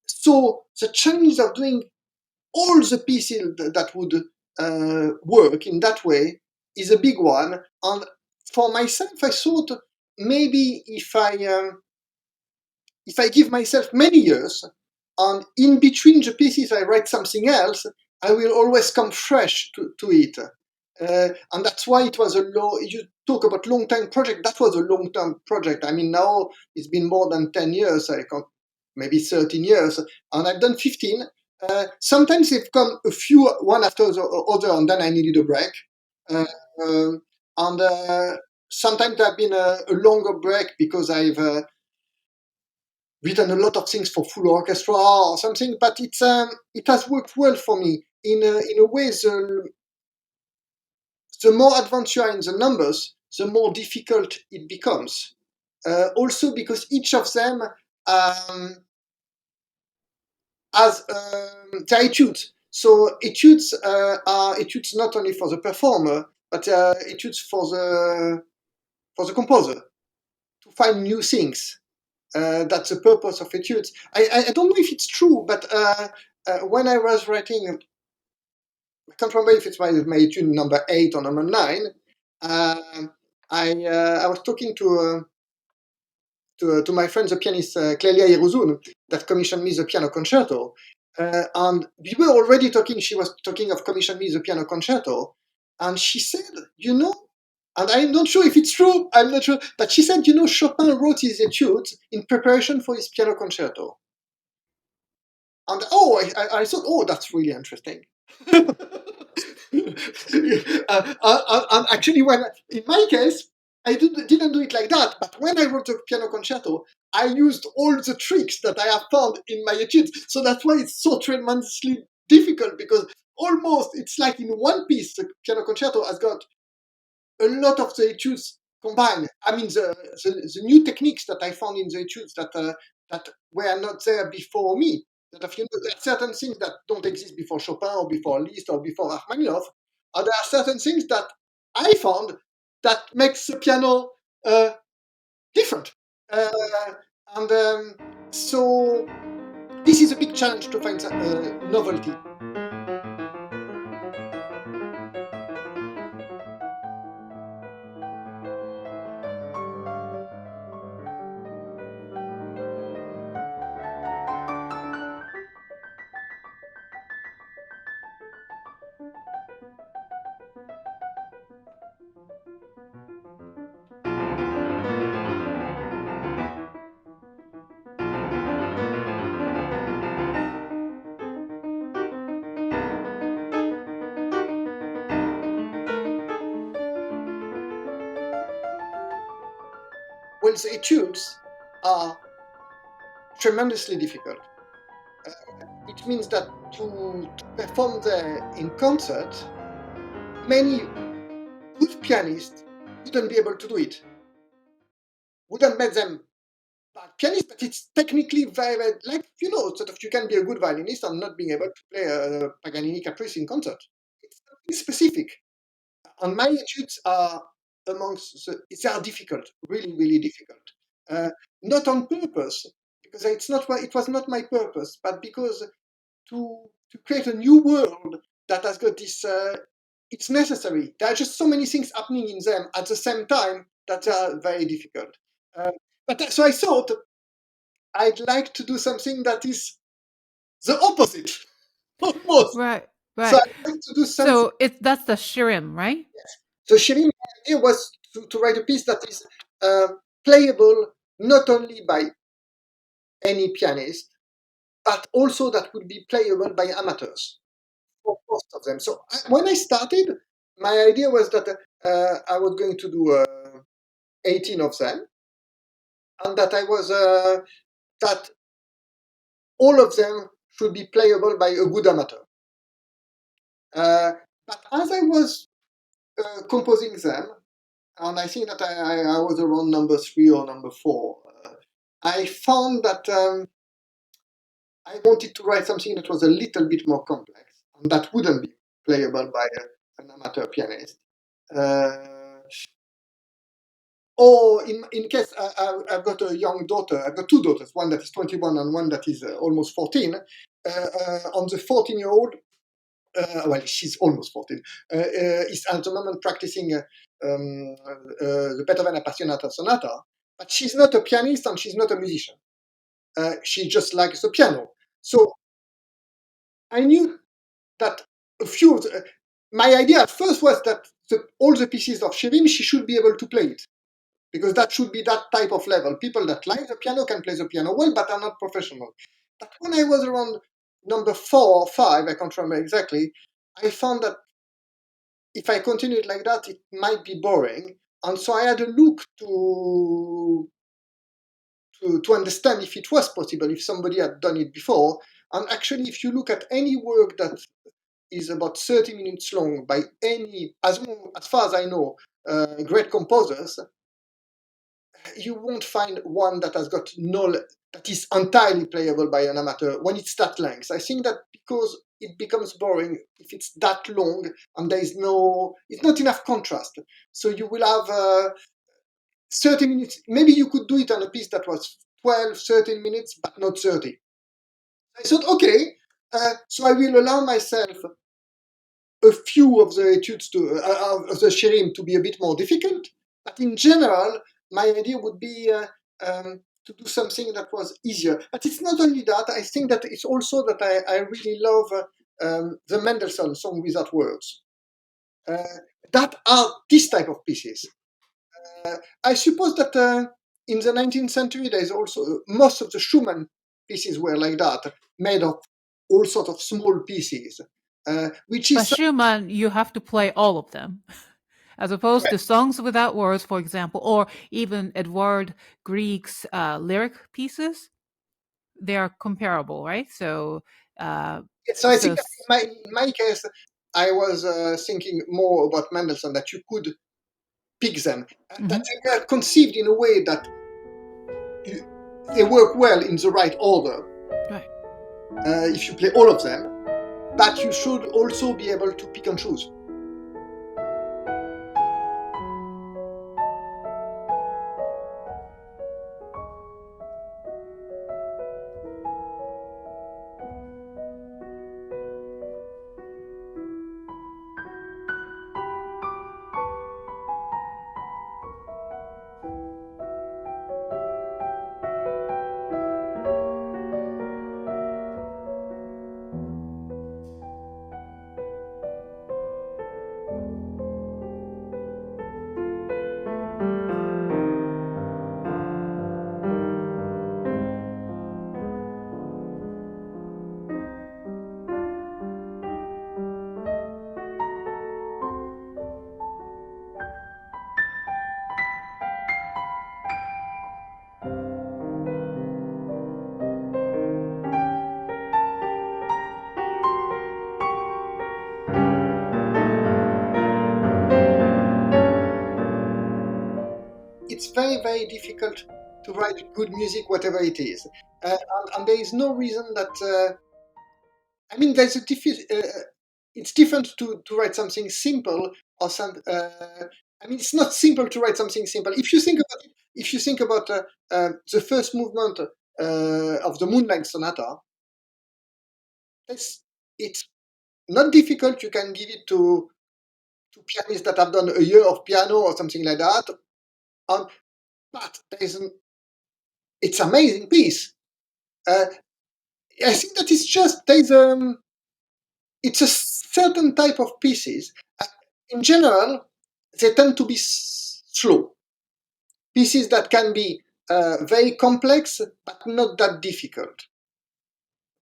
Speaker 2: so the challenge of doing all the pieces that would work in that way is a big one. And for myself, I thought maybe if I give myself many years, and in between the pieces I write something else, I will always come fresh to it. And that's why it was you talk about long-term project, that was a long-term project. I mean, now it's been more than 10 years, I can't, maybe 13 years, and I've done 15. Sometimes they've come a few, one after the other, and then I needed a break. Uh, and sometimes there have been a longer break because I've written a lot of things for full orchestra or something, but it has worked well for me. In a way, the more advanced you are in the numbers, the more difficult it becomes. Also because each of them has their etudes. So etudes are etudes not only for the performer, but etudes for the composer to find new things. That's the purpose of etudes. I don't know if it's true, but when I was writing, I can't remember if it's my etude number 8 or number 9. I was talking to my friend, the pianist Clelia Iruzun, that commissioned me the piano concerto. And we were already talking, she was talking of commissioning me the piano concerto. And she said, and I'm not sure if it's true, I'm not sure, but she said, Chopin wrote his etudes in preparation for his piano concerto. And I thought, that's really interesting. And actually, in my case, I didn't do it like that. But when I wrote a piano concerto, I used all the tricks that I have found in my etudes. So that's why it's so tremendously difficult, because almost it's like in one piece, the piano concerto has got a lot of the etudes combined. I mean, the new techniques that I found in the etudes that were not there before me. That there are certain things that don't exist before Chopin or before Liszt or before Rachmaninoff, and there are certain things that I found that makes the piano different. Uh, and so this is a big challenge to find novelty. Well, the etudes are tremendously difficult. It means that to perform there in concert, many good pianists wouldn't be able to do it. Wouldn't make them bad pianists, but it's technically very, very, like, sort of you can be a good violinist and not being able to play a Paganini Caprice in concert. It's something specific. And my etudes are they are difficult, really, really difficult. Not on purpose, because it was not my purpose, but because to create a new world that has got this, it's necessary. There are just so many things happening in them at the same time that are very difficult. So I thought I'd like to do something that is the opposite, almost.
Speaker 1: Right,
Speaker 2: So
Speaker 1: right.
Speaker 2: I like to do something.
Speaker 1: So that's the Shirim, right?
Speaker 2: So Shirim, my idea was to write a piece that is playable not only by any pianist, but also that would be playable by amateurs, for most of them. So when I started, my idea was that I was going to do 18 of them, and that that all of them should be playable by a good amateur. But as I was composing them, and I think that I was around number 3 or number 4, I found that I wanted to write something that was a little bit more complex, and that wouldn't be playable by an amateur pianist. Or in case I've got a young daughter, I've got two daughters, one that is 21 and one that is almost 14. On the 14-year-old, well, she's almost 14, is at the moment practicing the Beethoven Appassionata Sonata, but she's not a pianist and she's not a musician. She just likes the piano. So I knew that a few of my idea at first was that all the pieces of Shirim, she should be able to play it, because that should be that type of level. People that like the piano can play the piano well, but are not professional. But when I was around number 4 or 5, I can't remember exactly, I found that if I continued like that, it might be boring. And so I had a look to understand if it was possible, if somebody had done it before. And actually, if you look at any work that is about 30 minutes long by any, as far as I know, great composers, you won't find one that has got that is entirely playable by an amateur when it's that length. I think that because it becomes boring if it's that long and it's not enough contrast. So you will have 30 minutes. Maybe you could do it on a piece that was 12, 13 minutes, but not 30. I thought, okay, so I will allow myself a few of the etudes of the Shirim to be a bit more difficult, but in general, my idea would be to do something that was easier. But it's not only that. I think that it's also that I really love the Mendelssohn Song Without Words. That are this type of pieces. I suppose that in the 19th century, there is also most of the Schumann pieces were like that, made of all sorts of small pieces. Which
Speaker 1: But
Speaker 2: is
Speaker 1: Schumann, you have to play all of them, as opposed to songs without words, for example, or even Edvard Grieg's lyric pieces. They are comparable, right? So,
Speaker 2: so I think in my case, I was thinking more about Mendelssohn, that you could pick them, that they were conceived in a way that they work well in the right order.
Speaker 1: Right.
Speaker 2: If you play all of them, but you should also be able to pick and choose. It's very, very difficult to write good music, whatever it is. And there is no reason that. I mean, there's it's different to write something simple or some. I mean, it's not simple to write something simple. If you think about it, if you think about the first movement of the Moonlight Sonata, it's not difficult. You can give it to pianists that have done a year of piano or something like that. But it's an amazing piece. I think that it's just it's a certain type of pieces. In general, they tend to be slow pieces that can be very complex but not that difficult.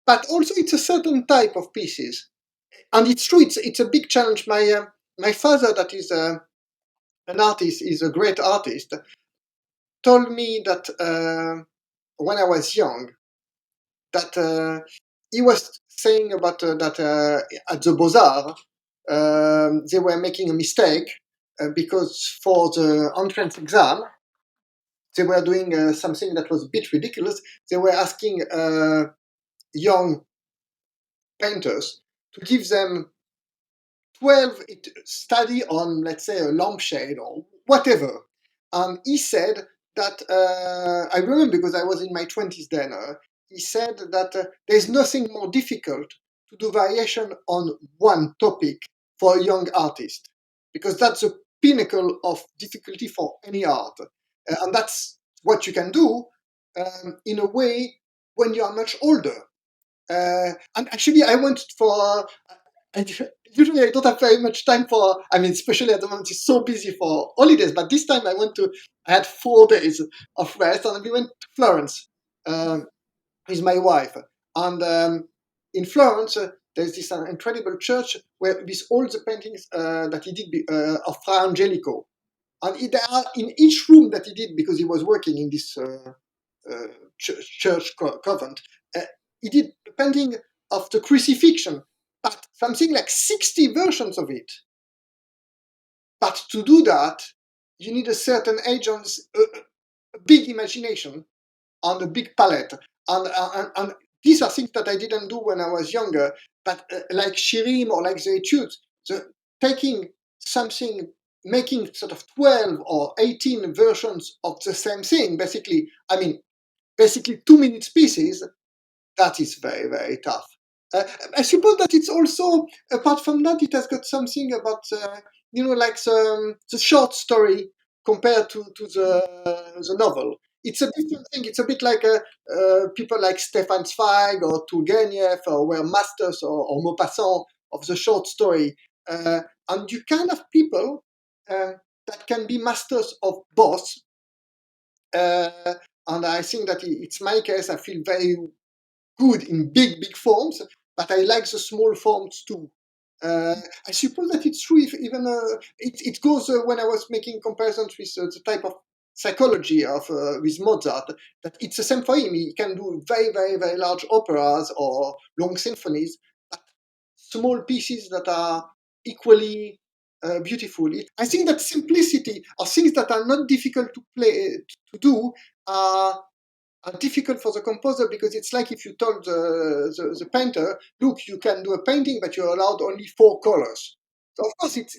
Speaker 2: But also, it's a certain type of pieces, and it's true. It's a big challenge. My father, that is an artist, is a great artist, told me that when I was young, that he was saying about that at the Beaux-Arts, they were making a mistake because for the entrance exam, they were doing something that was a bit ridiculous. They were asking young painters to give them 12 study on, let's say, a lampshade or whatever. He said that, I remember because I was in my 20s then, he said that there's nothing more difficult to do variation on one topic for a young artist, because that's the pinnacle of difficulty for any art. And that's what you can do in a way when you are much older. And actually, I went for. And usually, I don't have very much time for. I mean, especially at the moment, it's so busy for holidays. But this time, I went to. I had 4 days of rest, and we went to Florence um, with my wife. And in Florence, there's this incredible church where with all the paintings that he did of Fra Angelico, and there are in each room that he did because he was working in this uh, church convent. Uh, he did the painting of the crucifixion, but something like 60 versions of it. But to do that, you need a certain age and a big imagination and a big palette. And these are things that I didn't do when I was younger. But like Shirim or like the Études, taking something, making sort of 12 or 18 versions of the same thing, basically, I mean, basically 2 minute pieces, that is very, very tough. I suppose that it's also, apart from that, it has got something about, like the short story compared to the novel. It's a different thing. It's a bit like people like Stefan Zweig or Turgenev, or were masters, or Maupassant of the short story. And you can have people that can be masters of both. Uh, and I think that it's my case. I feel very good in big, big forms, but I like the small forms too. I suppose that it's true if even it goes when I was making comparisons with the type of psychology of with Mozart, that it's the same for him. He can do very, very, very large operas or long symphonies, but small pieces that are equally beautiful. I think that simplicity or things that are not difficult to play to do are difficult for the composer, because it's like if you told the painter, look, you can do a painting, but you're allowed only 4 colors. So of course it's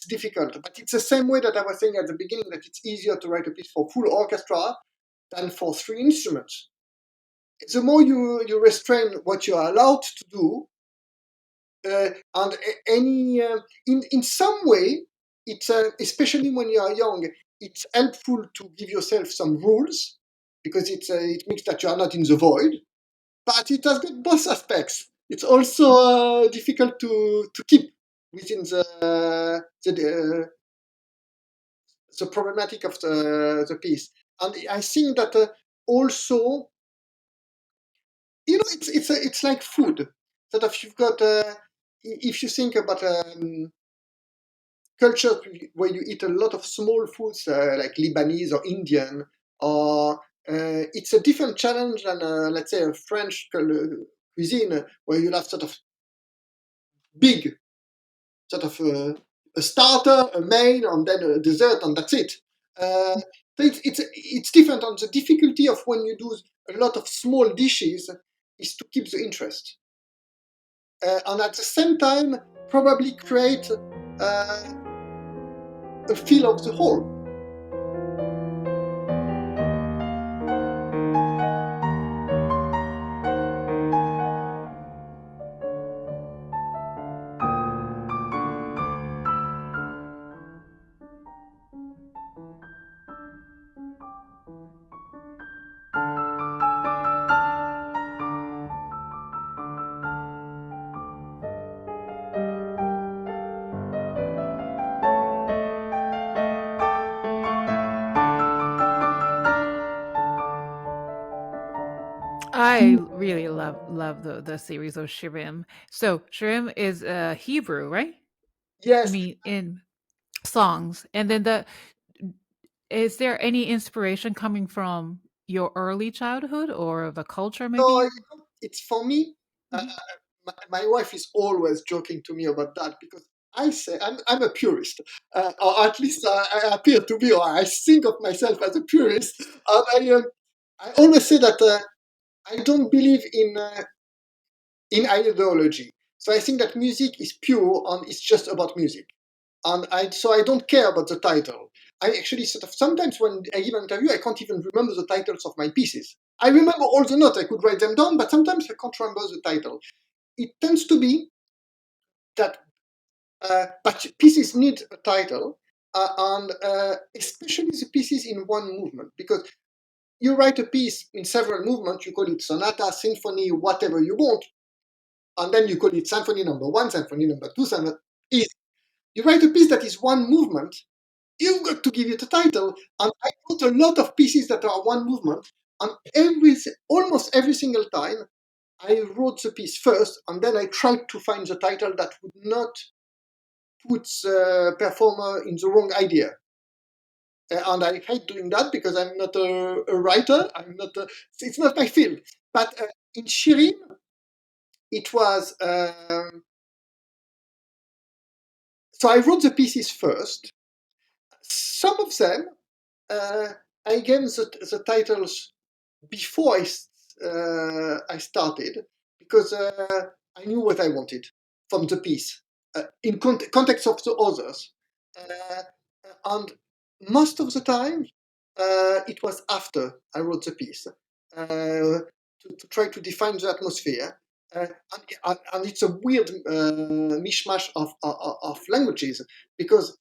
Speaker 2: difficult, but it's the same way that I was saying at the beginning, that it's easier to write a piece for full orchestra than for 3 instruments. The more you restrain what you are allowed to do, and any in some way, it's especially when you are young, it's helpful to give yourself some rules, because it means that you are not in the void. But it has got both aspects. It's also difficult to keep within the problematic of the piece. And I think that also, it's like food. That if you've got if you think about culture where you eat a lot of small foods, like Lebanese or Indian, or it's a different challenge than, let's say, a French cuisine, where you have sort of big, sort of a starter, a main, and then a dessert, and that's it. So it's different. On the difficulty of when you do a lot of small dishes is to keep the interest, and at the same time probably create a feel of the whole.
Speaker 1: I really love the series of Shirim. So Shirim is Hebrew, right? I
Speaker 2: Yes.
Speaker 1: mean, in songs. And then is there any inspiration coming from your early childhood or the culture
Speaker 2: No,
Speaker 1: maybe?
Speaker 2: it's for me. Uh,
Speaker 1: Mhm.
Speaker 2: my wife is always joking to me about that, because I say I'm a purist, or at least I appear to be, or I think of myself as a purist. And I always say that. I don't believe in ideology. So I think that music is pure and it's just about music. And so I don't care about the title. I actually sort of sometimes when I give an interview, I can't even remember the titles of my pieces. I remember all the notes, I could write them down, but sometimes I can't remember the title. It tends to be that, but pieces need a title, and especially the pieces in one movement, because you write a piece in several movements, you call it sonata, symphony, whatever you want, and then you call it symphony number one, symphony number two, symphony. You write a piece that is one movement, you've got to give it a title. And I wrote a lot of pieces that are one movement, and almost every single time, I wrote the piece first, and then I tried to find the title that would not put the performer in the wrong idea. And I hate doing that because I'm not a writer. It's not my field. But in Shirim, it was. So I wrote the pieces first. Some of them, I gave the titles before I started, because I knew what I wanted from the piece in context of the others. And most of the time, it was after I wrote the piece to try to define the atmosphere. And it's a weird mishmash of languages, because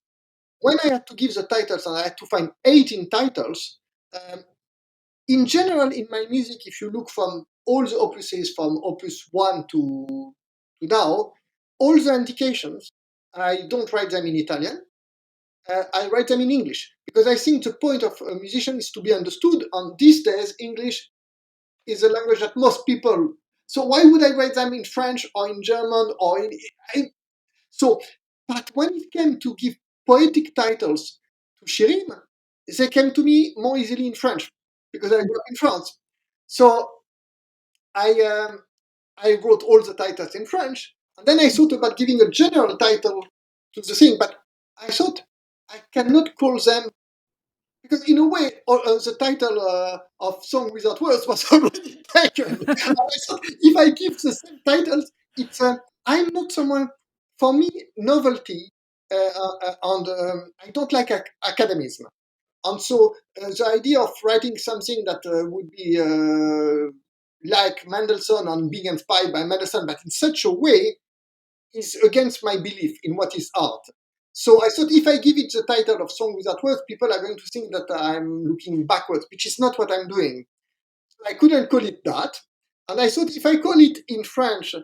Speaker 2: when I had to give the titles and I had to find 18 titles, in general, in my music, if you look from all the opuses from opus 1 to now, all the indications, I don't write them in Italian, I write them in English, because I think the point of a musician is to be understood, and these days, English is a language that most people. So why would I write them in French or in German or in. So, but when it came to give poetic titles to Shirim, they came to me more easily in French, because I grew up in France. So I wrote all the titles in French, and then I thought about giving a general title to the thing, but I thought I cannot call them, because in a way, the title of Song Without Words was already taken. And I thought if I give the same titles, it's I'm not someone. For me, novelty and I don't like academism, and so the idea of writing something that would be like Mendelssohn and being inspired by Mendelssohn, but in such a way, is against my belief in what is art. So I thought if I give it the title of Song Without Words, people are going to think that I'm looking backwards, which is not what I'm doing. I couldn't call it that. And I thought if I call it in French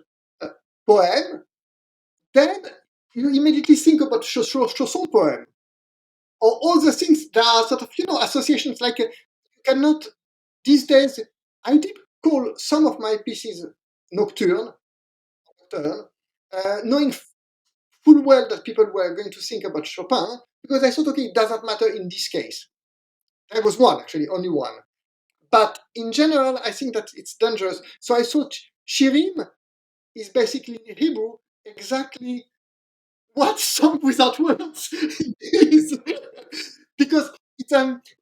Speaker 2: poem, then you immediately think about chanson poem, or all the things that are sort of, associations. Like you cannot, these days, I did call some of my pieces nocturne, knowing full well that people were going to think about Chopin, because I thought, okay, it doesn't matter in this case. There was one, actually, only one. But in general, I think that it's dangerous. So I thought Shirim is basically in Hebrew exactly what Song Without Words is. Because it's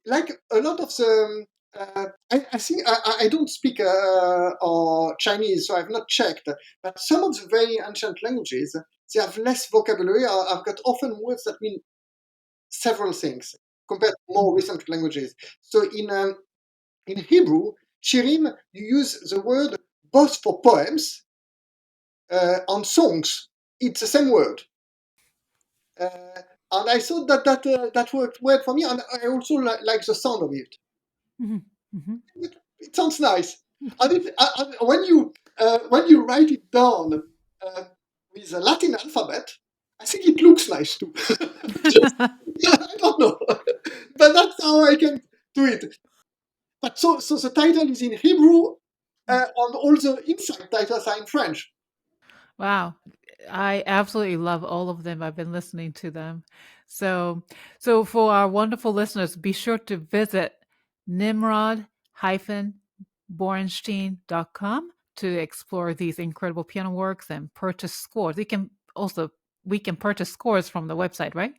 Speaker 2: like a lot of the. I think I don't speak or Chinese, so I've not checked. But some of the very ancient languages, they have less vocabulary. I've got often words that mean several things compared to more recent languages. So in Hebrew, Shirim, you use the word both for poems and songs. It's the same word. And I thought that worked well for me, and I also like the sound of it.
Speaker 1: Mm-hmm. Mm-hmm.
Speaker 2: It sounds nice. And when you write it down with the Latin alphabet, I think it looks nice too. Just, I don't know, but that's how I can do it. But so the title is in Hebrew, and all the inside titles are in French.
Speaker 1: Wow. I absolutely love all of them. I've been listening to them. So for our wonderful listeners, be sure to visit Nimrod-Borenstein.com to explore these incredible piano works and purchase scores. We can purchase scores from the website, right?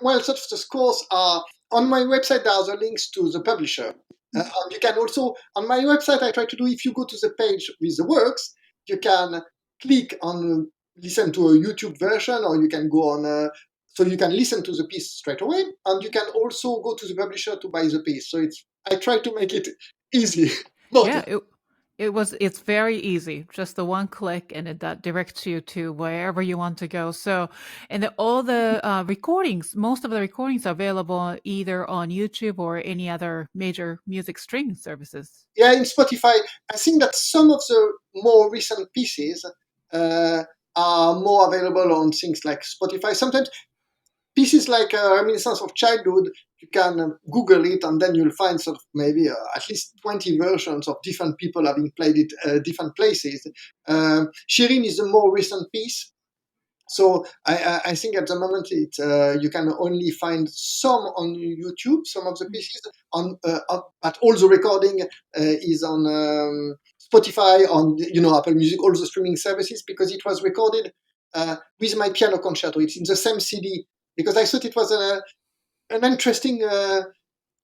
Speaker 2: Well, such the scores are on my website. There are the links to the publisher. And you can also, on my website, I try to do, if you go to the page with the works, you can click on listen to a YouTube version, or you can go on, so you can listen to the piece straight away, and you can also go to the publisher to buy the piece. So I try to make it easy.
Speaker 1: Yeah, it's very easy. Just the one click, and that directs you to wherever you want to go. So, and all the recordings, most of the recordings are available either on YouTube or any other major music streaming services.
Speaker 2: Yeah, in Spotify, I think that some of the more recent pieces are more available on things like Spotify. Sometimes pieces like Reminiscences of Childhood, you can Google it, and then you'll find sort of maybe at least 20 versions of different people having played it different places. Shirim is a more recent piece. So I think at the moment you can only find some on YouTube, some of the pieces but all the recording is on Spotify, on Apple Music, all the streaming services, because it was recorded with my piano concerto. It's in the same CD, because I thought it was an interesting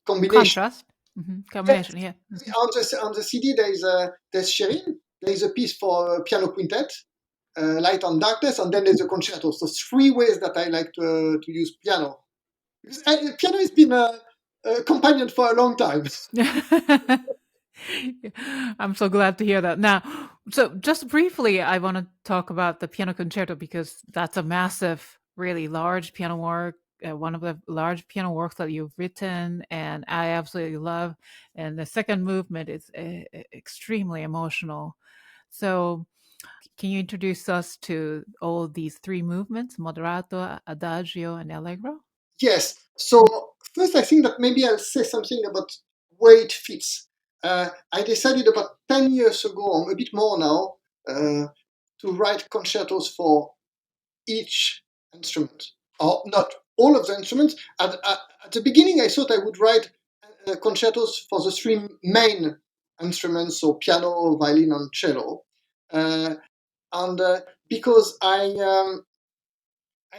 Speaker 2: combination.
Speaker 1: Contrast. Combination, yeah.
Speaker 2: On the CD there's Shirim, there is a piece for piano quintet, light and darkness, and then there's a concerto. So 3 ways that I like to use piano. Because piano has been a companion for a long time.
Speaker 1: I'm so glad to hear that. Now, so just briefly, I want to talk about the piano concerto, because that's a massive, really large piano work, one of the large piano works that you've written, and I absolutely love. And the second movement is extremely emotional. So, can you introduce us to all these 3 movements, moderato, adagio, and allegro?
Speaker 2: Yes. So first, I think that maybe I'll say something about where it fits. I decided about 10 years ago, or a bit more now, to write concertos for each instrument, or not all of the instruments. At the beginning, I thought I would write concertos for the 3 main instruments, so piano, violin, and cello. And because I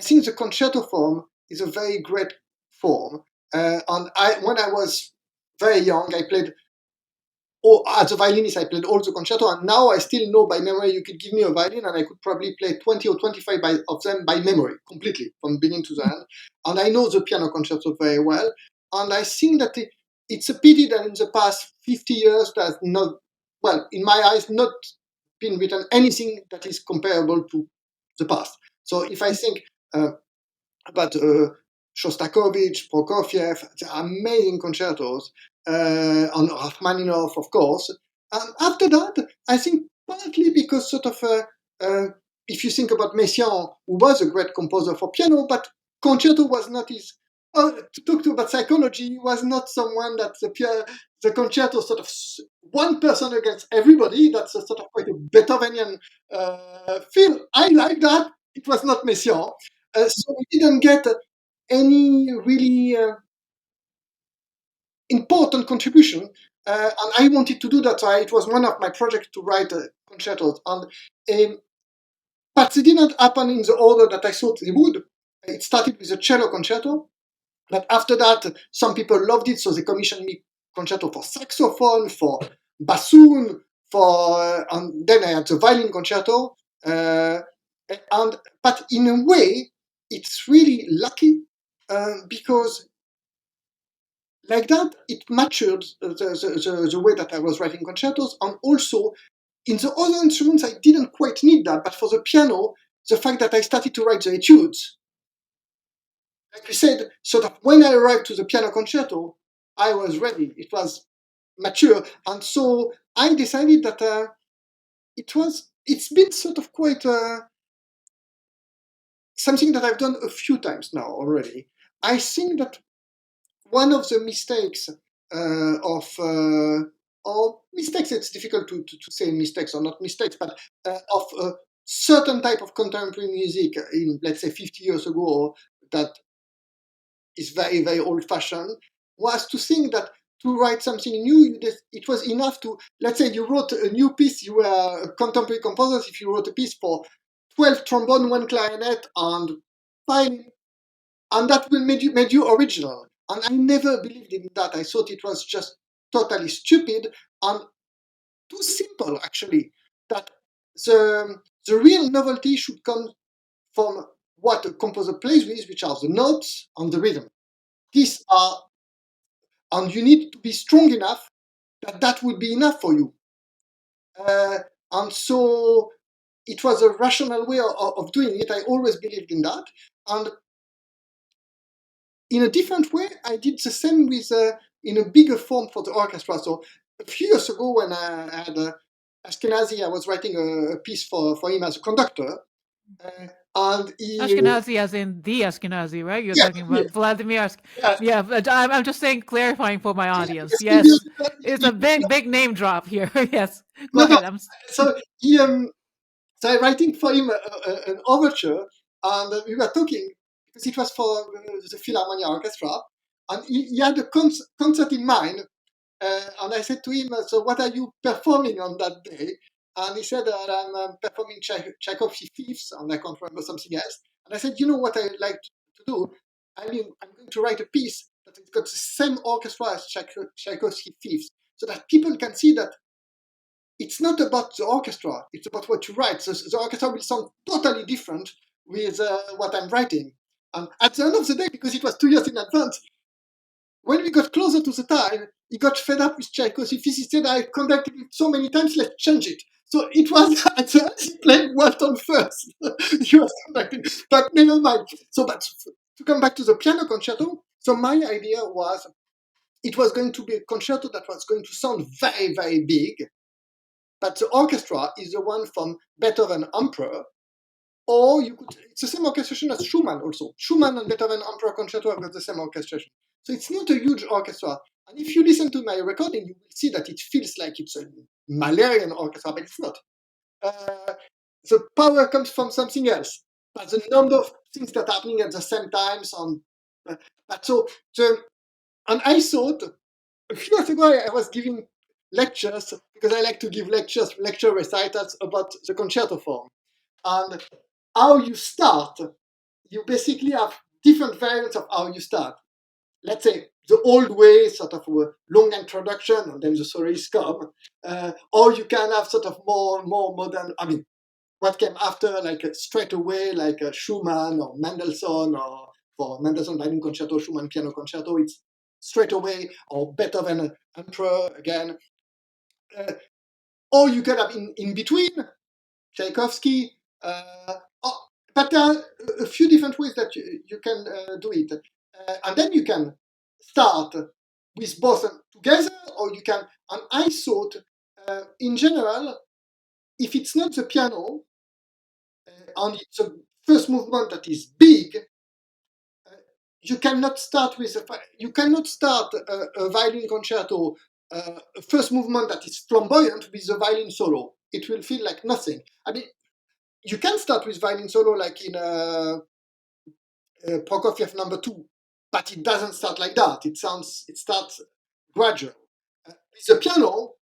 Speaker 2: think the concerto form is a very great form. And when I was very young, I played, as a violinist, I played all the concerto, and now I still know by memory. You could give me a violin, and I could probably play 20 or 25 of them by memory, completely, from beginning to the end. And I know the piano concerto very well. And I think that it's a pity that in the past 50 years, there's not, well, in my eyes, not been written anything that is comparable to the past. So if I think about Shostakovich, Prokofiev, amazing concertos, on Rachmaninoff, of course. And after that, I think partly because sort of, if you think about Messiaen, who was a great composer for piano, but concerto was not his. To talk to about psychology, he was not someone that the concerto sort of one person against everybody. That's a sort of quite a Beethovenian feel. I like that. It was not Messiaen. So we didn't get any really important contribution, and I wanted to do that. So it was one of my projects to write concertos, but it didn't happen in the order that I thought they would. It started with a cello concerto, but after that, some people loved it, so they commissioned me concerto for saxophone, for bassoon, and then I had the violin concerto. But in a way, it's really lucky because like that, it matured the way that I was writing concertos, and also in the other instruments, I didn't quite need that. But for the piano, the fact that I started to write the etudes, like we said, sort of when I arrived to the piano concerto, I was ready. It was mature, and so I decided that it's been sort of quite something that I've done a few times now already. I think that one of the mistakes or mistakes, it's difficult to say mistakes or not mistakes, but of a certain type of contemporary music in, let's say, 50 years ago, that is very, very old-fashioned, was to think that to write something new, it was enough to, let's say you wrote a new piece, you were a contemporary composer, if you wrote a piece for 12 trombone, 1 clarinet, and 5, and that will made you original. And I never believed in that. I thought it was just totally stupid and too simple, actually. That the real novelty should come from what a composer plays with, which are the notes and the rhythm. These are, and you need to be strong enough that that would be enough for you. And so it was a rational way of doing it. I always believed in that. And in a different way, I did the same with in a bigger form for the orchestra. So a few years ago, when I had Ashkenazy, I was writing a piece for him as a conductor. And he,
Speaker 1: Ashkenazy, as in the Ashkenazy, right? You're
Speaker 2: yeah,
Speaker 1: talking
Speaker 2: yeah,
Speaker 1: about Vladimir
Speaker 2: yeah,
Speaker 1: Yeah, but I'm just saying, clarifying for my audience.
Speaker 2: yes, he,
Speaker 1: Yes, it's a big name drop here. Yes, go
Speaker 2: no, no.
Speaker 1: ahead.
Speaker 2: So he, so I'm writing for him an overture, and we were talking because it was for the Philharmonia Orchestra, and he had a concert in mind. And I said to him, so what are you performing on that day? And he said, I'm performing Tchaikovsky Fifths, and I can't remember something else. And I said, you know what I'd like to do? I mean, I'm going to write a piece that has got the same orchestra as Tchaikovsky Fifths, so that people can see that it's not about the orchestra, it's about what you write. So the orchestra will sound totally different with what I'm writing. And at the end of the day, because it was 2 years in advance, when we got closer to the time, he got fed up with Tchaikovsky. He said, I conducted it so many times, let's change it. So it was at the end, he played Walton first. He was conducting, but never mind. So, but to come back to the piano concerto, so my idea was it was going to be a concerto that was going to sound very, very big, but the orchestra is the one from Beethoven Emperor, or you could, it's the same orchestration as Schumann also. Schumann and Beethoven Emperor Concerto have got the same orchestration. So it's not a huge orchestra. And if you listen to my recording, you will see that it feels like it's a Malerian orchestra, but it's not. The power comes from something else. But the number of things that are happening at the same time. But so, and I thought, a few years ago, I was giving lectures, because I like to give lecture recitals about the concerto form. And how you start, you basically have different variants of how you start. Let's say the old way, sort of a long introduction, and then the soloists come. Or you can have sort of more modern, I mean, what came after, like straight away, like Schumann or Mendelssohn, or for Mendelssohn Violin Concerto, Schumann Piano Concerto, it's straight away, or Beethoven Emperor again. Or you can have in between, Tchaikovsky. But there are a few different ways that you can do it. And then you can start with both together, or you can. And I thought, in general, if it's not the piano, and it's a first movement that is big, you cannot start with a violin concerto, a first movement that is flamboyant with a violin solo. It will feel like nothing. I mean, you can start with violin solo like in Prokofiev number 2, but it doesn't start like that. It starts gradual. With the piano,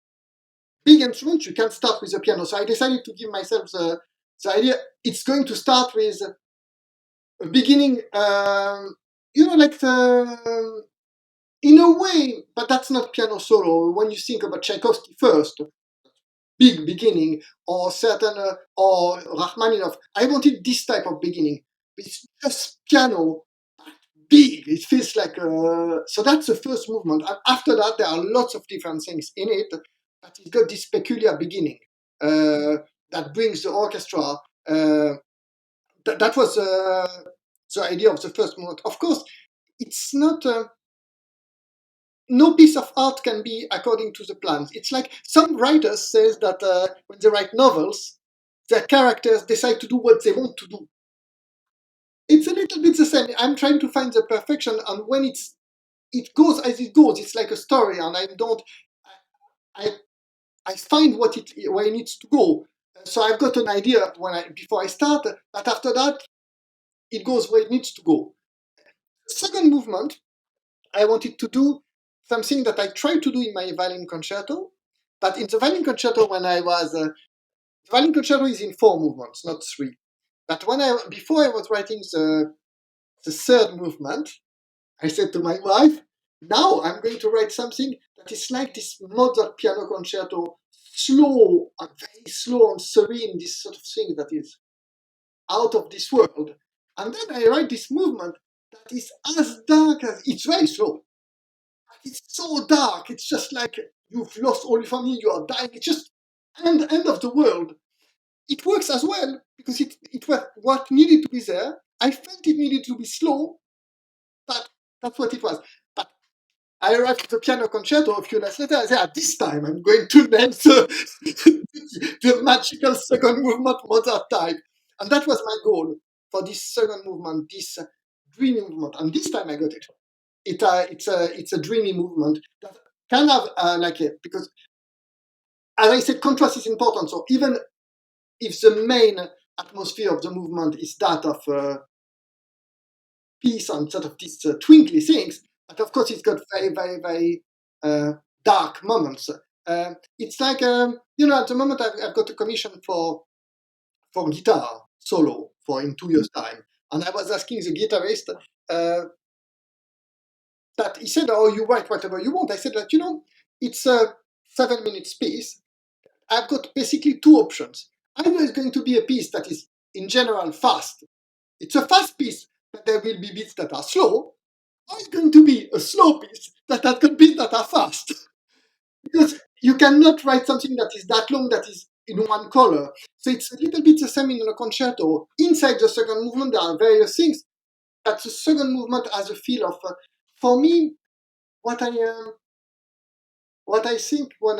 Speaker 2: big instrument, you can start with the piano. So I decided to give myself the idea. It's going to start with a beginning, like in a way, but that's not piano solo. When you think about Tchaikovsky first, big beginning, or certain, or Rachmaninoff, I wanted this type of beginning. It's just piano, big. It feels like so that's the first movement. And after that, there are lots of different things in it, but it's got this peculiar beginning that brings the orchestra. That was the idea of the first movement. Of course, it's not. No piece of art can be according to the plans. It's like some writers says that when they write novels, their characters decide to do what they want to do. It's a little bit the same. I'm trying to find the perfection, and when it goes as it goes. It's like a story, and I find where it needs to go. So I've got an idea before I start, but after that, it goes where it needs to go. The second movement, I wanted to do something that I tried to do in my violin concerto, but in the violin concerto the violin concerto is in 4 movements, not 3. But before I was writing the third movement, I said to my wife, Now I'm going to write something that is like this Mozart piano concerto, slow and very slow and serene, this sort of thing that is out of this world. And then I write this movement that is as dark as it's very slow. It's so dark. It's just like you've lost all your family, you are dying. It's just end of the world. It works as well because it was what needed to be there. I felt it needed to be slow, but that's what it was. But I arrived at the piano concerto a few days later. I said, this time I'm going to nail the magical second movement Mozart type. And that was my goal for this second movement, this dreamy movement. And this time I got it. It's a dreamy movement that can have because as I said, contrast is important. So even if the main atmosphere of the movement is that of peace and sort of these twinkly things, but of course it's got very, very, very dark moments. It's like at the moment I've got a commission for guitar solo for in 2 years' time, and I was asking the guitarist that he said, "Oh, you write whatever you want." I said that it's a 7 minute piece. I've got basically two options. Either it's going to be a piece that is in general fast. It's a fast piece, but there will be beats that are slow. Or it's going to be a slow piece that has got beats that are fast. Because you cannot write something that is that long that is in one color. So it's a little bit the same in a concerto. Inside the second movement, there are various things, but the second movement has a feel of, for me, what I think when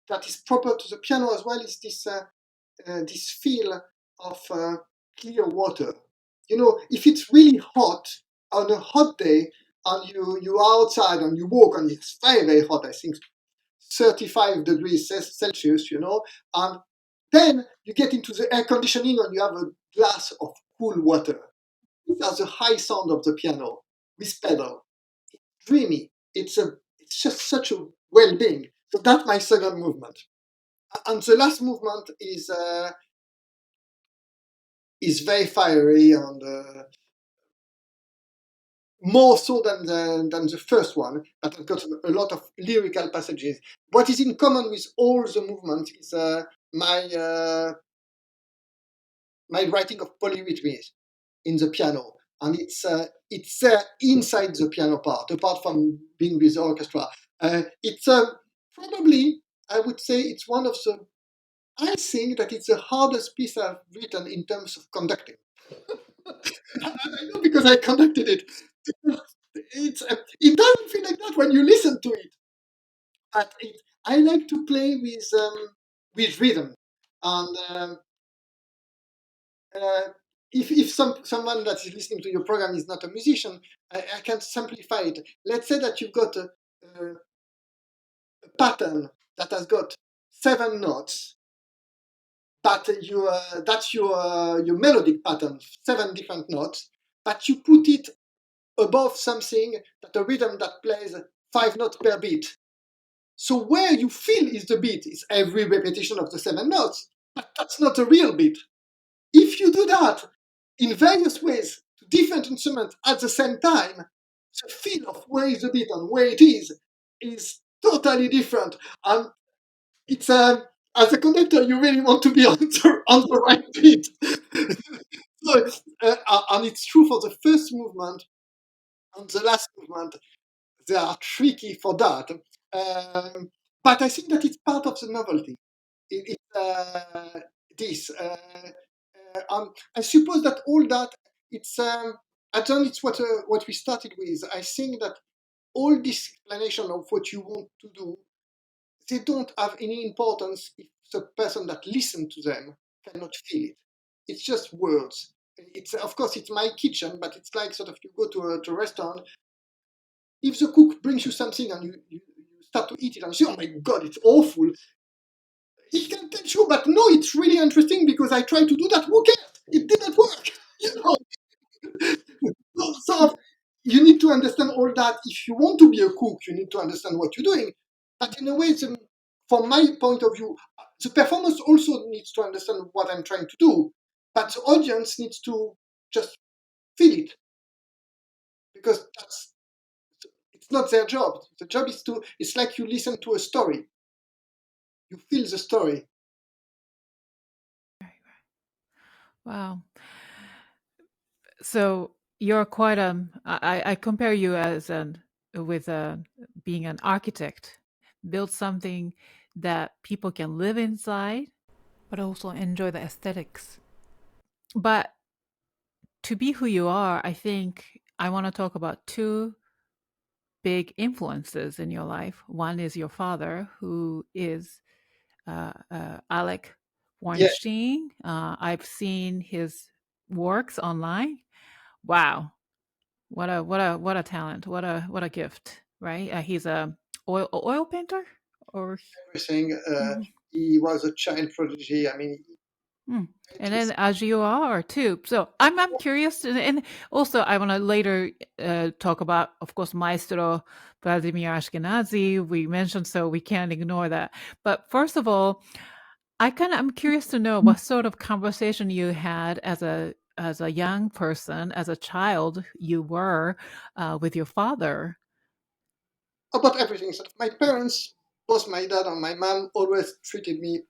Speaker 2: that is proper to the piano as well is this feel of clear water. If it's really hot on a hot day and you are outside and you walk and it's very, very hot, I think 35 degrees Celsius, and then you get into the air conditioning and you have a glass of cool water. These are the high sound of the piano with pedal. Dreamy. It's just such a well-being. So that's my second movement. And the last movement is very fiery and more so than the first one, but I've got a lot of lyrical passages. What is in common with all the movements is my writing of polyrhythms in the piano, and it's inside the piano part, apart from being with the orchestra. It's probably, I would say, it's one of the. I think that it's the hardest piece I've written in terms of conducting. I know because I conducted it. It doesn't feel like that when you listen to it, but I like to play with rhythm, and uh, if someone that is listening to your program is not a musician, I can simplify it. Let's say that you've got a pattern that has got 7 notes, but that's your melodic pattern, 7 different notes, but you put it above something that a rhythm that plays 5 notes per beat. So where you feel is the beat is every repetition of the 7 notes, but that's not a real beat. If you do that in various ways to different instruments at the same time, the feel of where is the beat and where it is totally different. And it's as a conductor, you really want to be on the right beat. So, and it's true for the first movement and the last movement. They are tricky for that. But I think that it's part of the novelty. This. I suppose that all that it's. I don't. It's what we started with. I think that all this explanation of what you want to do, they don't have any importance if the person that listens to them cannot feel it. It's just words. It's of course it's my kitchen, but it's like sort of you go to a restaurant. If the cook brings you something and you start to eat it and you say, "Oh my God, it's awful," he can tell you, "But no, it's really interesting because I tried to do that. Who cares? It didn't work." You know. So you need to understand all that. If you want to be a cook, you need to understand what you're doing. But in a way, from my point of view, the performance also needs to understand what I'm trying to do. But the audience needs to just feel it because It's not their job. The job is it's like you listen to a story. You feel the story.
Speaker 1: Wow. So you're quite I compare you as with being an architect. Build something that people can live inside, but also enjoy the aesthetics. But to be who you are, I think I want to talk about two big influences in your life. One is your father, who is Alec
Speaker 2: Yeah,
Speaker 1: Borenstein. I've seen his works online. Wow, what a talent! What a gift! Right? He's a oil painter, or
Speaker 2: everything.
Speaker 1: mhm.
Speaker 2: He was a child prodigy. I mean,
Speaker 1: Mm. And
Speaker 2: he
Speaker 1: then as you are too. So I'm curious, and also I want to later talk about, of course, Maestro Vladimir Ashkenazy. We mentioned, so we can't ignore that. But first of all, I'm curious to know what sort of conversation you had as a young person, as a child, you were with your father.
Speaker 2: about everything. So my parents, both my dad and my mom, always treated me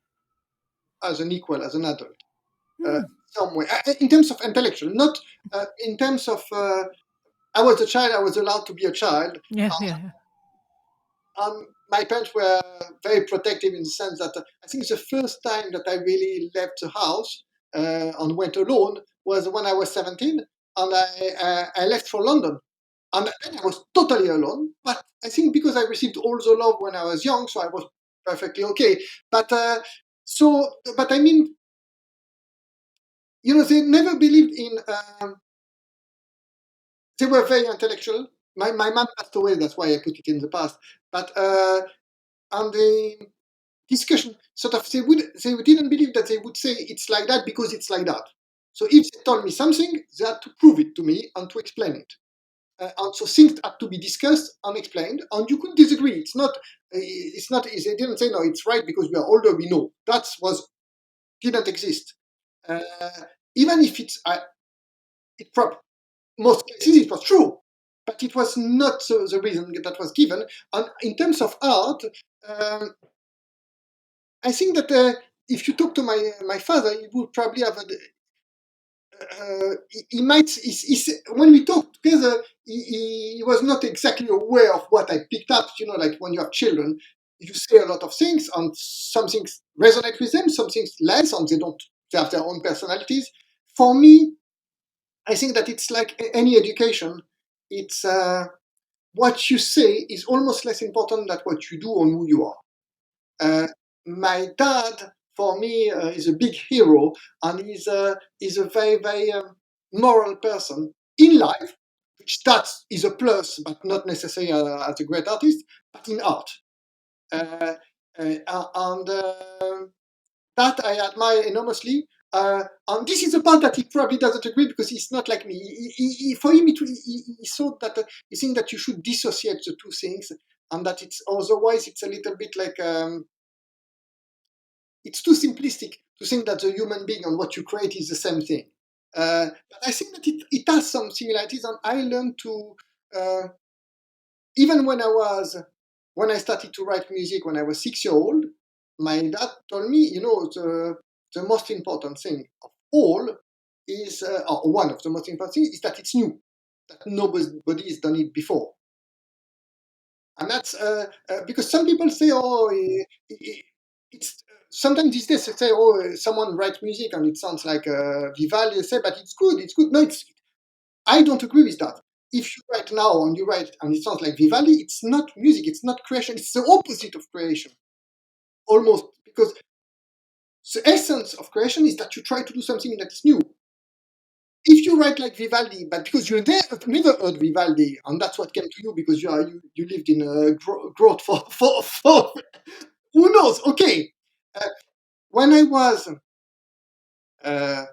Speaker 2: as an equal, as an adult,
Speaker 1: Hmm.
Speaker 2: some way. In terms of intellectual, not in terms of. I was a child. I was allowed to be a child.
Speaker 1: Yeah, yeah, yeah.
Speaker 2: My parents were very protective in the sense that I think the first time that I really left the house and went alone was when I was 17, and I left for London. And then I was totally alone. But I think because I received all the love when I was young, so I was perfectly okay. But but I mean, they never believed in. They were very intellectual. My mom passed away, that's why I put it in the past. But and the discussion sort of they didn't believe that they would say it's like that because it's like that. So if they told me something, they had to prove it to me and to explain it. And so things had to be discussed and explained, and you could disagree. It's not. They didn't say no. It's right because we are older. We know that was didn't exist. Uh, Even if it most cases it was true, but it was not the reason that was given. And in terms of art, um, I think that if you talk to my father, he would probably have he might when we talked together, he was not exactly aware of what I picked up. Like when you have children, you say a lot of things, and some things resonate with them, some things less, and they don't. They have their own personalities. For me, I think that it's like any education. It's what you say is almost less important than what you do or who you are. My dad, for me, is a big hero, and he's a very, very moral person in life, which that is a plus, but not necessarily as a great artist, but in art. Uh, and that I admire enormously. And this is the part that he probably doesn't agree because he's not like me. For him, he thought that he think that you should dissociate the two things, and that it's otherwise it's a little bit like it's too simplistic to think that the human being and what you create is the same thing. But I think that it has some similarities, and I learned to even when I started to write music when I was 6 years old. My dad told me, the most important thing of all is, or one of the most important things is that it's new, that nobody has done it before. And that's because some people say, oh, it's sometimes these days they say, oh, someone writes music and it sounds like Vivaldi. They say, but it's good, it's good. No, I don't agree with that. If you write now and you write and it sounds like Vivaldi, it's not music, it's not creation, it's the opposite of creation, almost, because the essence of creation is that you try to do something that's new. If you write like Vivaldi, but because you never heard Vivaldi, and that's what came to you because you lived in a growth for who knows? Okay, uh, when I was uh,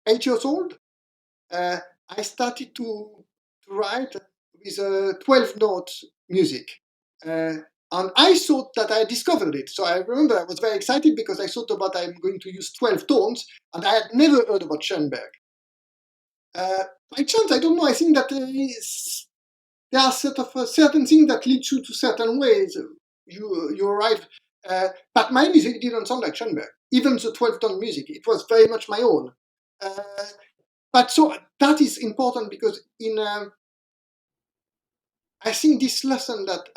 Speaker 2: 8 years old, uh, I started to write with 12 note music. Uh, and I thought that I discovered it. So I remember I was very excited because I thought about I'm going to use 12 tones, and I had never heard about Schoenberg. Uh, by chance, I don't know, I think that there are certain things that lead you to certain ways. You're right. But my music didn't sound like Schoenberg. Even the 12-tone music, it was very much my own. But so that is important because I think this lesson that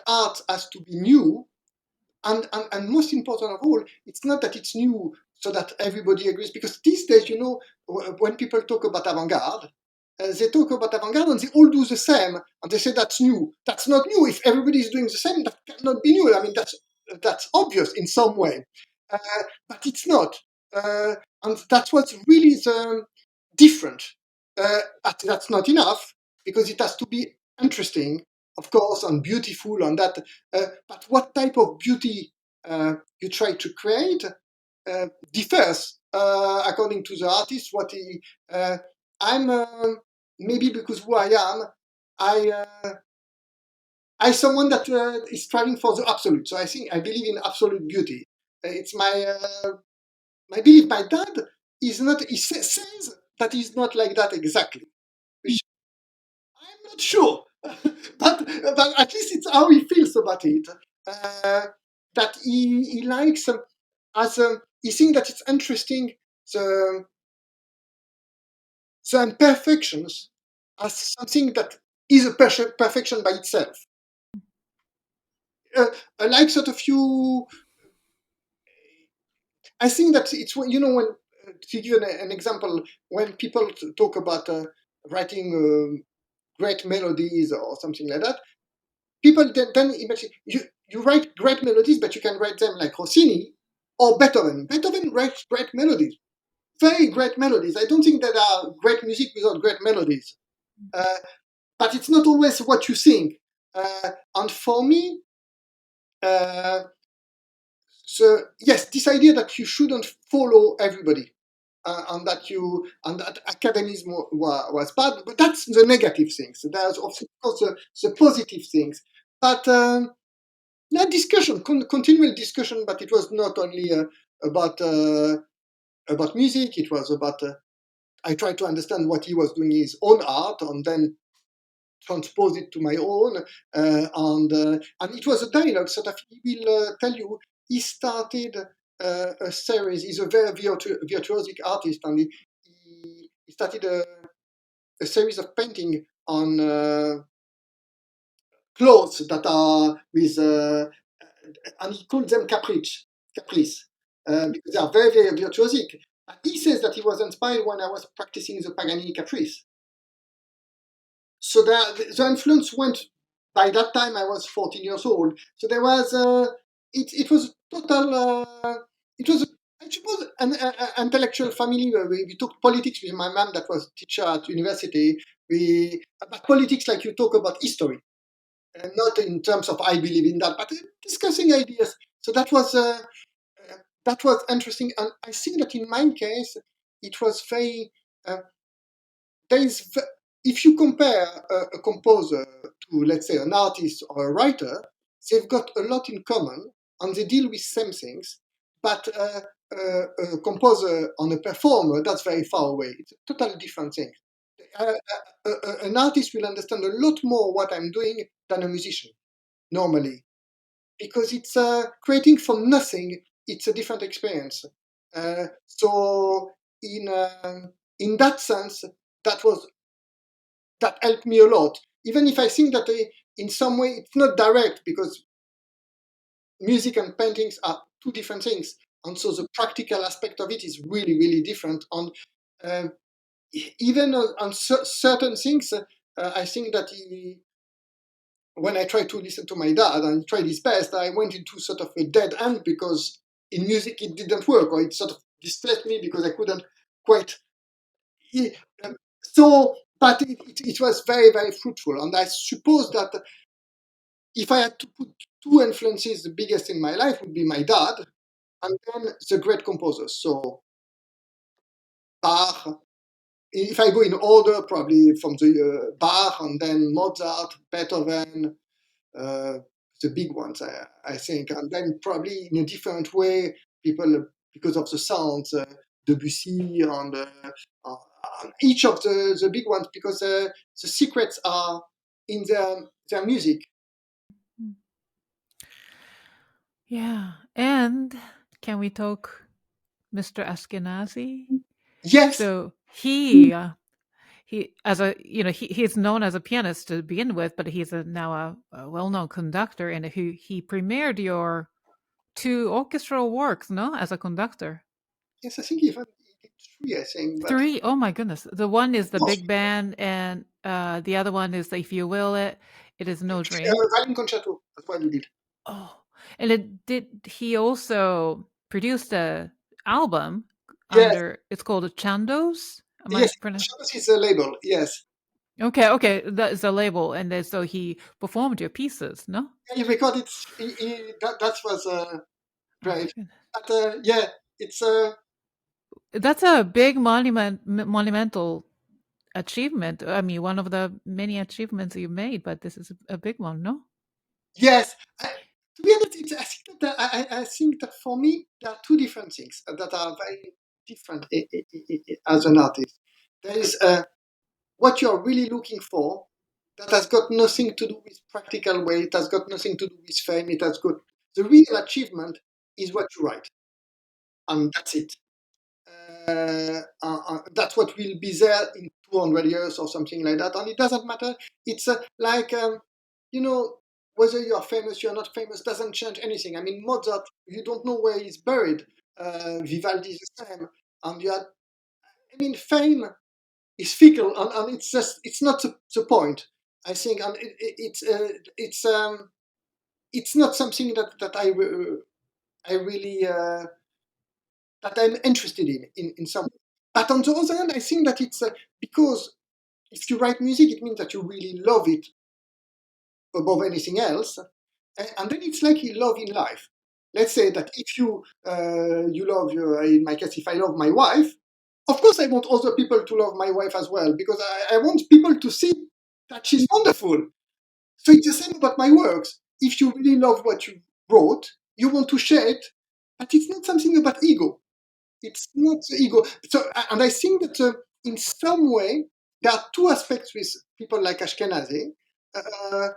Speaker 2: art has to be new, and most important of all, it's not that it's new so that everybody agrees. Because these days, when people talk about avant-garde, they talk about avant-garde and they all do the same, and they say that's new. That's not new. If everybody is doing the same, that cannot be new. I mean, that's obvious in some way, but it's not. And that's what's really different. But that's not enough because it has to be interesting, of course, and beautiful, and that. But what type of beauty you try to create differs according to the artist. I'm maybe because who I am, I someone that is striving for the absolute. So I believe in absolute beauty. It's my belief. My dad is not. He says that he's not like that exactly. Which I'm not sure, but at least it's how he feels about it. That he likes as he thinks that it's interesting the the imperfections as something that is a perfection by itself. Like sort of you, I think that it's when when to give an example, when people talk about writing great melodies or something like that, people then imagine you write great melodies, but you can write them like Rossini or Beethoven. Beethoven writes great melodies, very great melodies. I don't think there are great music without great melodies. But it's not always what you think. And for me, uh, yes, this idea that you shouldn't follow everybody, and that academicism was bad, but that's the negative things. There's of course the positive things, but that discussion, continual discussion. But it was not only about music. It was about I tried to understand what he was doing in his own art, and then transpose it to my own, and it was a dialogue. So that he will tell you he started a series. He's a very virtuosic artist, and he started a series of painting on clothes that are with, and he called them caprice, because they are very very virtuosic. He says that he was inspired when I was practicing the Paganini caprice. So the influence went. By that time, I was 14 years old. So there was it was total. It was, I suppose, an intellectual family. Where we took politics with my mom, that was teacher at university. We about politics like you talk about history, and not in terms of I believe in that, but discussing ideas. So that was interesting, and I think that in my case, it was very. There is if you compare a composer to, let's say, an artist or a writer, they've got a lot in common and they deal with same things. But a composer and a performer, that's very far away. It's a totally different thing. An artist will understand a lot more what I'm doing than a musician normally, because it's creating from nothing. It's a different experience. So in that sense, that was that helped me a lot. Even if I think that in some way it's not direct, because music and paintings are two different things, and so the practical aspect of it is really, really different. And um, even on certain things, I think that when I tried to listen to my dad and he tried his best, I went into sort of a dead end because in music it didn't work, or it sort of distressed me because I couldn't quite. So, but it was very, very fruitful. And I suppose that if I had to put two influences, the biggest in my life would be my dad and then the great composers. So Bach, if I go in order, probably from the Bach and then Mozart, Beethoven, uh, the big ones, I think. And then probably in a different way, people, because of the sounds, Debussy and each of the big ones, because the secrets are in their music.
Speaker 1: Yeah. And can we talk Mr. Ashkenazy?
Speaker 2: Yes,
Speaker 1: So he he's known as a pianist to begin with, but he's now a well-known conductor, and he premiered your two orchestral works, no, as a conductor.
Speaker 2: yes, I think even he did three, I think, but
Speaker 1: Three? Oh my goodness! The one is the
Speaker 2: no,
Speaker 1: big band, and the other one is the If You Will It. It is No Dream.
Speaker 2: Violin Concerto as well he did.
Speaker 1: Oh, and it did. He also produced a album
Speaker 2: Yes,
Speaker 1: under. It's called Chandos. Am I
Speaker 2: yes,
Speaker 1: pronouncing?
Speaker 2: Shabbos is a label. Yes,
Speaker 1: Okay. That is a label, and then, so he performed your pieces, no?
Speaker 2: yeah, he recorded. That was
Speaker 1: Oh my
Speaker 2: great.
Speaker 1: goodness,
Speaker 2: But yeah, it's
Speaker 1: that's a big monumental achievement. I mean, one of the many achievements you made, but this is a big one, no?
Speaker 2: yes. To be honest, I think that I think that for me there are two different things that are very different as an artist. There is what you're really looking for that has got nothing to do with practical way. It has got nothing to do with fame. It has got the real achievement is what you write, and that's it. That's what will be there in 200 years or something like that, and it doesn't matter. It's like you know, whether you're famous, you're not famous, doesn't change anything. I mean, Mozart, you don't know where he's buried. Vivaldi is the same, and you had, I mean, fame is fickle, and it's just, it's not the point. I think, and it's not something that I really that I'm interested in some. But on the other hand, I think that it's because if you write music, it means that you really love it above anything else, and then it's like you love in life. Let's say that if you love your, in my case, if I love my wife, of course I want other people to love my wife as well, because I want people to see that she's wonderful. So it's the same about my works. If you really love what you wrote, you want to share it, but it's not something about ego. It's not the ego. So, and I think that in some way there are two aspects with people like Ashkenazy. Uh,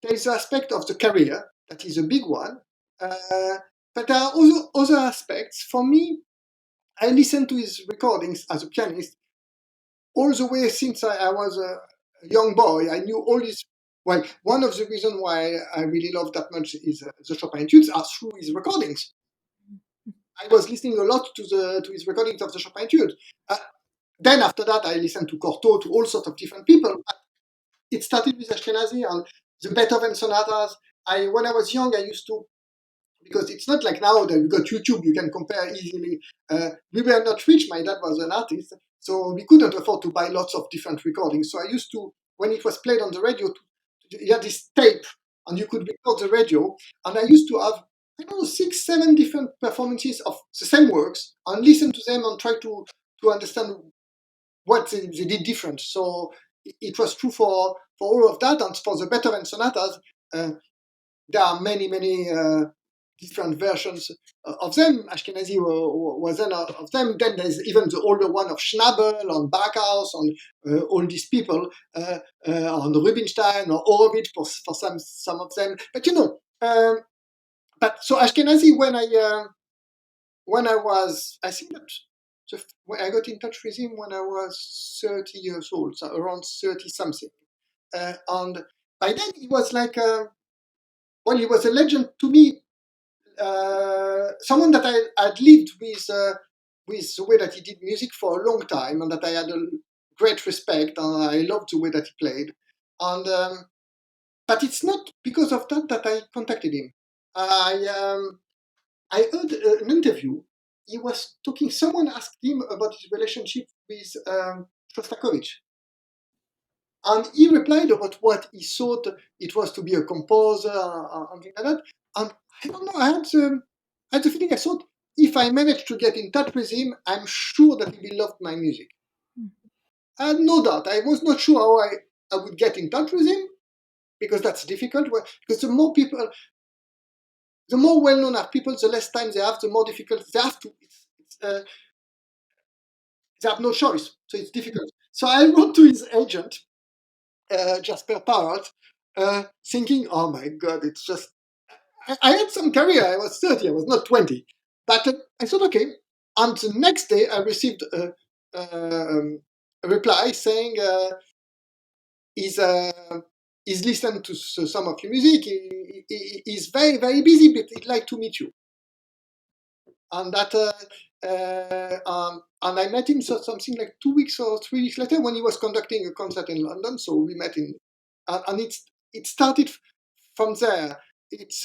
Speaker 2: there is the aspect of the career that is a big one, uh, but there are also other aspects. For me, I listen to his recordings as a pianist all the way since I was a young boy. I knew all his. Well, one of the reasons why I really love that much is the Chopin Etudes are through his recordings. I was listening a lot to his recordings of the Chopin Etude. Then after that, I listened to Cortot, to all sorts of different people. It started with Ashkenazy and the Beethoven sonatas. When I was young, I used to, because it's not like now that we got YouTube, you can compare easily. We were not rich. My dad was an artist, so we couldn't afford to buy lots of different recordings. So I used to, when it was played on the radio, you had this tape, and you could record the radio. And I used to have, I don't know, 6, 7 different performances of the same works, and listen to them and try to understand what they did different. So it was true for all of that, and for the Beethoven sonatas, there are many different versions of them. Ashkenazy was one of them. Then there's even the older one of Schnabel, on Backhaus, on all these people, on Rubinstein or Horowitz for some of them. But but so Ashkenazy, when I was, I think that when I got in touch with him when I was 30 years old, so around 30 something. And by then he was like, well, he was a legend to me. Someone that I had lived with the way that he did music for a long time, and that I had a great respect, and I loved the way that he played. And but it's not because of that I contacted him. I heard an interview. He was talking. Someone asked him about his relationship with Shostakovich, and he replied about what he thought it was to be a composer and things like that. And I don't know. I had the feeling. I thought if I managed to get in touch with him, I'm sure that he will love my music. I had no doubt. I was not sure how I would get in touch with him, because that's difficult. Because the more well-known are people, the less time they have, the more difficult they have to. they have no choice, so it's difficult. So I wrote to his agent, Jasper Parrott, thinking, oh my God, it's just, I had some career. I was 30, I was not 20. But I thought, okay. And the next day, I received a reply saying, he's listened to some of your music. He's very, very busy, but he'd like to meet you. And that, and I met him something like 2 weeks or 3 weeks later when he was conducting a concert in London. So we met in, and it started from there. It's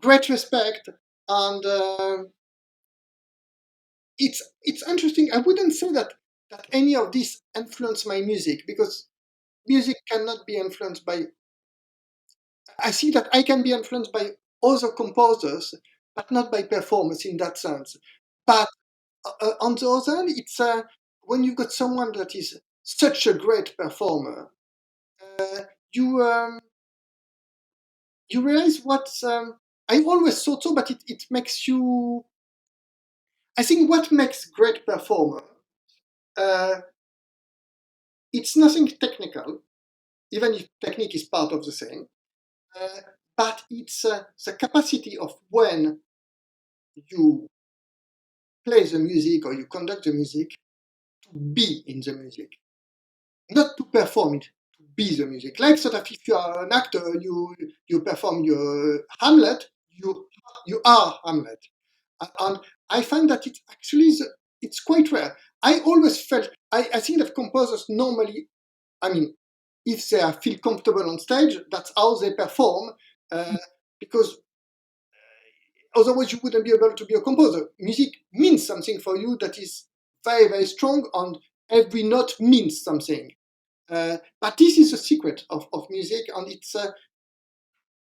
Speaker 2: great respect, and it's interesting. I wouldn't say that any of this influenced my music, because music cannot be influenced by. I see that I can be influenced by other composers, but not by performers in that sense. But on the other hand, it's when you got someone that is such a great performer, uh, you you realize what I always thought so, but it makes you. I think what makes great performer, uh, it's nothing technical, even if technique is part of the thing, uh, but it's the capacity of when you play the music or you conduct the music to be in the music, not to perform it, to be the music. Like sort of if you are an actor, you perform your Hamlet, you are Hamlet, and I find that it actually it's quite rare. I always felt I think that composers normally, I mean, if they feel comfortable on stage, that's how they perform, because otherwise you wouldn't be able to be a composer. Music means something for you that is very, very strong, and every note means something. But this is the secret of music, and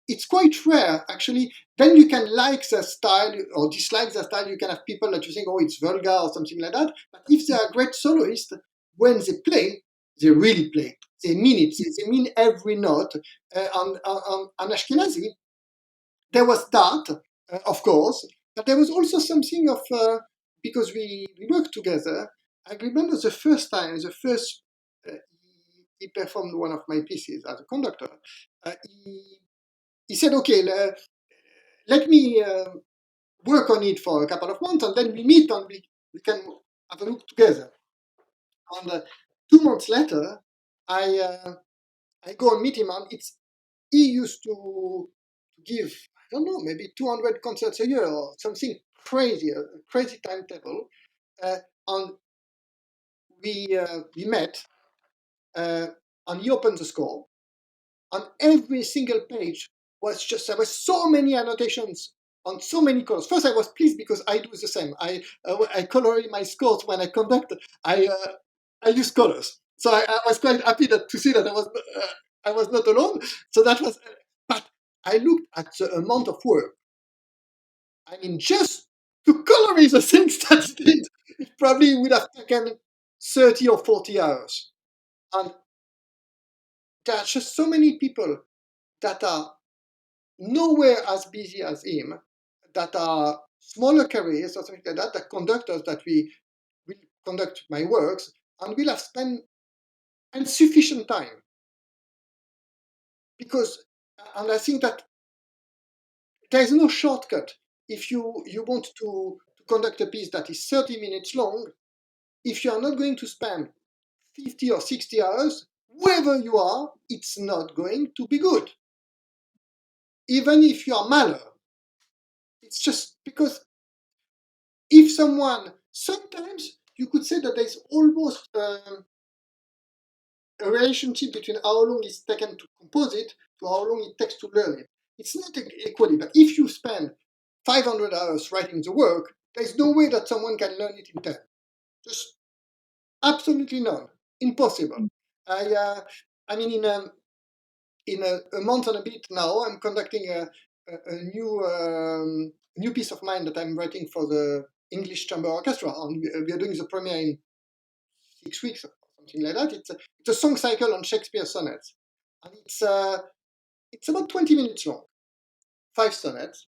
Speaker 2: it's quite rare, actually. Then you can like their style or dislike their style. You can have people that you think, oh, it's vulgar or something like that. But if they are great soloists, when they really play. They mean it. They mean every note. And Ashkenazy, there was that, of course, but there was also something of, because we worked together, I remember the first he performed one of my pieces as a conductor. He said, okay, let me work on it for a couple of months, and then we meet and we can have a look together. And 2 months later, I go and meet him, and he used to give, I don't know, maybe 200 concerts a year or something crazy, a crazy timetable. And we met, and he opened the score, and every single page was just, there were so many annotations on so many colors. First, I was pleased because I do the same. I color in my scores when I conduct. I use colors, so I was quite happy to see that I was not alone. So that was, but I looked at the amount of work. I mean, just to color the things that it did, it probably would have taken 30 or 40 hours. And there are just so many people that are nowhere as busy as him, that are smaller careers or something like that, that conductors that will conduct my works, and will have spent insufficient time. Because, and I think that there is no shortcut. If you want to conduct a piece that is 30 minutes long, if you are not going to spend 50 or 60 hours, wherever you are, it's not going to be good. Even if you are Mahler, it's just because if sometimes you could say that there's almost a relationship between how long it's taken to compose it to how long it takes to learn it. It's not equally, but if you spend 500 hours writing the work, there's no way that someone can learn it in 10. Just absolutely none. Impossible. I mean, in a month and a bit now, I'm conducting a new piece of mine that I'm writing for the English Chamber Orchestra, and we are doing the premiere in 6 weeks or something like that. It's a song cycle on Shakespeare sonnets, and it's about 20 minutes long, 5 sonnets,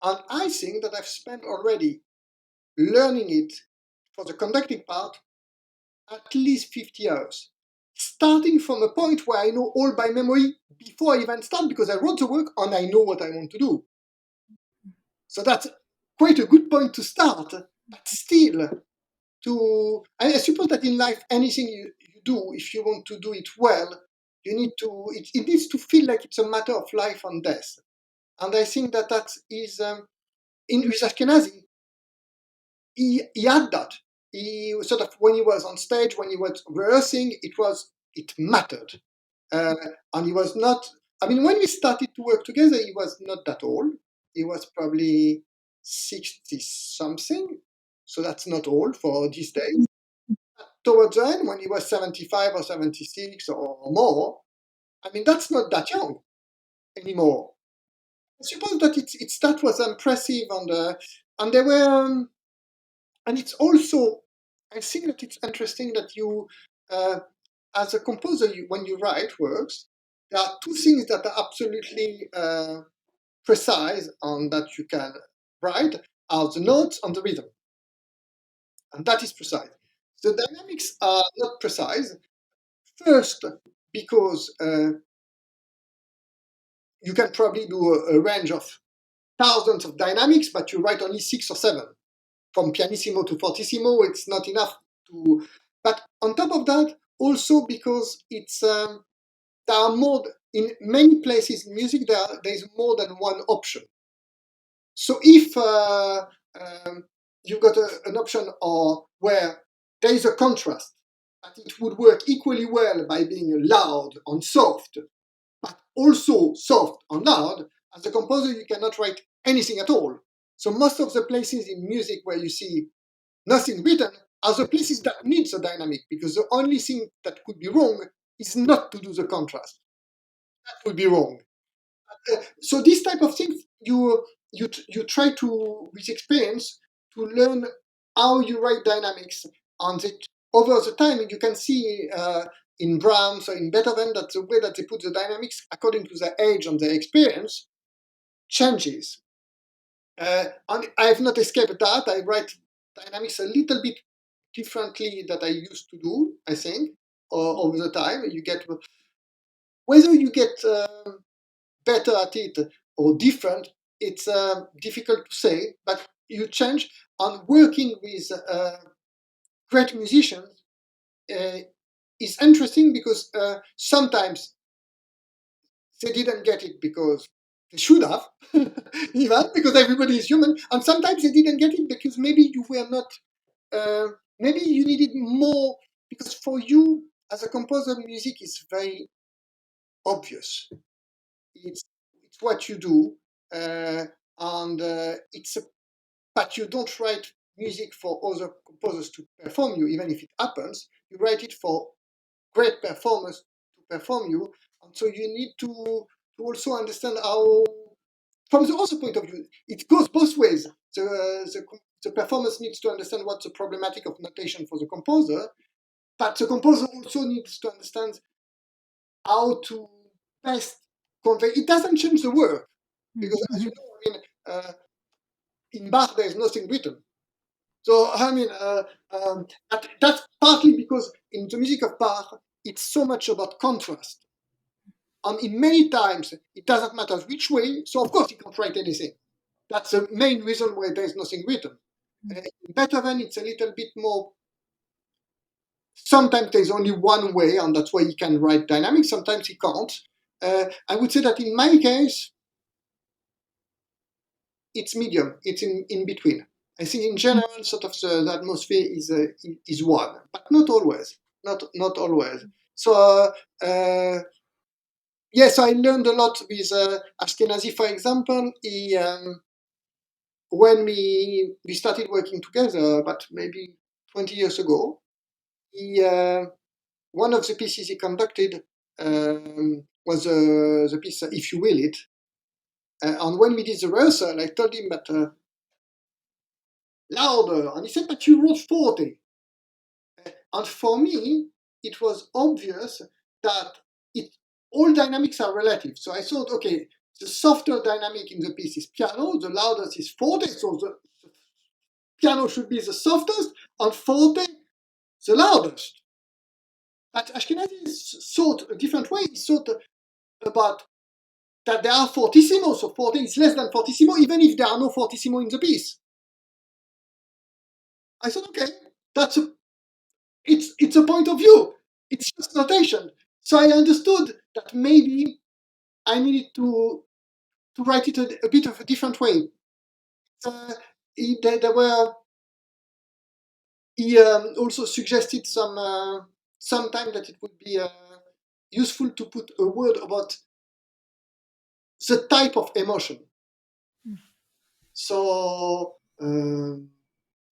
Speaker 2: and I think that I've spent already learning it for the conducting part at least 50 hours, starting from a point where I know all by memory before I even start, because I wrote the work and I know what I want to do. So that's quite a good point to start, but still, I suppose that in life, anything you do, if you want to do it well, you need to, it needs to feel like it's a matter of life and death. And I think that is, with Ashkenazy, he had that. He sort of, when he was on stage, when he was rehearsing, it mattered. And he was not, I mean, when we started to work together, he was not that old. He was probably 60 something. So that's not old for these days. Towards the end, when he was 75 or 76 or more, I mean, that's not that young anymore. I suppose that that was impressive, and there were, and it's also, I think that it's interesting that you, as a composer, when you write works, there are two things that are absolutely precise and that you can write are the notes and the rhythm, and that is precise. The dynamics are not precise. First, because you can probably do a range of thousands of dynamics, but you write only 6 or 7. From pianissimo to fortissimo, it's not enough to. But on top of that, also because it's there are more in many places in music. There is more than one option. So if you've got an option or where there is a contrast, but it would work equally well by being loud and soft, but also soft and loud, as a composer, you cannot write anything at all. So most of the places in music where you see nothing written are the places that needs a dynamic, because the only thing that could be wrong is not to do the contrast. That would be wrong. So these type of things, you try to, with experience, to learn how you write dynamics on it over the time. You can see in Brahms or in Beethoven that the way that they put the dynamics according to their age and their experience changes. And I have not escaped that. I write dynamics a little bit differently that I used to do, I think, over the time. You get, whether you get better at it or different, it's difficult to say, but you change. And working with great musicians is interesting, because sometimes they didn't get it because they should have, even because everybody is human, and sometimes they didn't get it because maybe you were not, maybe you needed more, because for you as a composer, music is very obvious. It's what you do, and but you don't write music for other composers to perform you, even if it happens. You write it for great performers to perform you, and so you need to also understand how, from the other point of view, it goes both ways. The performance needs to understand what's the problematic of notation for the composer, but the composer also needs to understand how to best convey. It doesn't change the work, because, as you know, I mean, in Bach there is nothing written. So I mean, that's partly because in the music of Bach, it's so much about contrast. And in many times, it doesn't matter which way, so of course he can't write anything. That's the main reason why there's nothing written. In Beethoven, it's a little bit more. Sometimes there's only one way, and that's why he can write dynamics. Sometimes he can't. I would say that in my case, it's medium. It's in between. I think in general, sort of the atmosphere is one, but not always. Not always. So yes, I learned a lot with Ashkenazy, for example. He when we started working together, about maybe 20 years ago, he one of the pieces he conducted was the piece "If You Will It," and when we did the rehearsal, I told him that louder, and he said, "But you wrote 40." And for me, it was obvious that all dynamics are relative. So I thought, okay, the softer dynamic in the piece is piano, the loudest is forte, so the piano should be the softest and forte the loudest. But Ashkenazy thought a different way. He thought about that there are fortissimo, so forte is less than fortissimo, even if there are no fortissimo in the piece. I thought, okay, it's a point of view. It's just notation. So I understood that maybe I needed to write it a bit of a different way. There were. He also suggested sometime that it would be useful to put a word about the type of emotion. So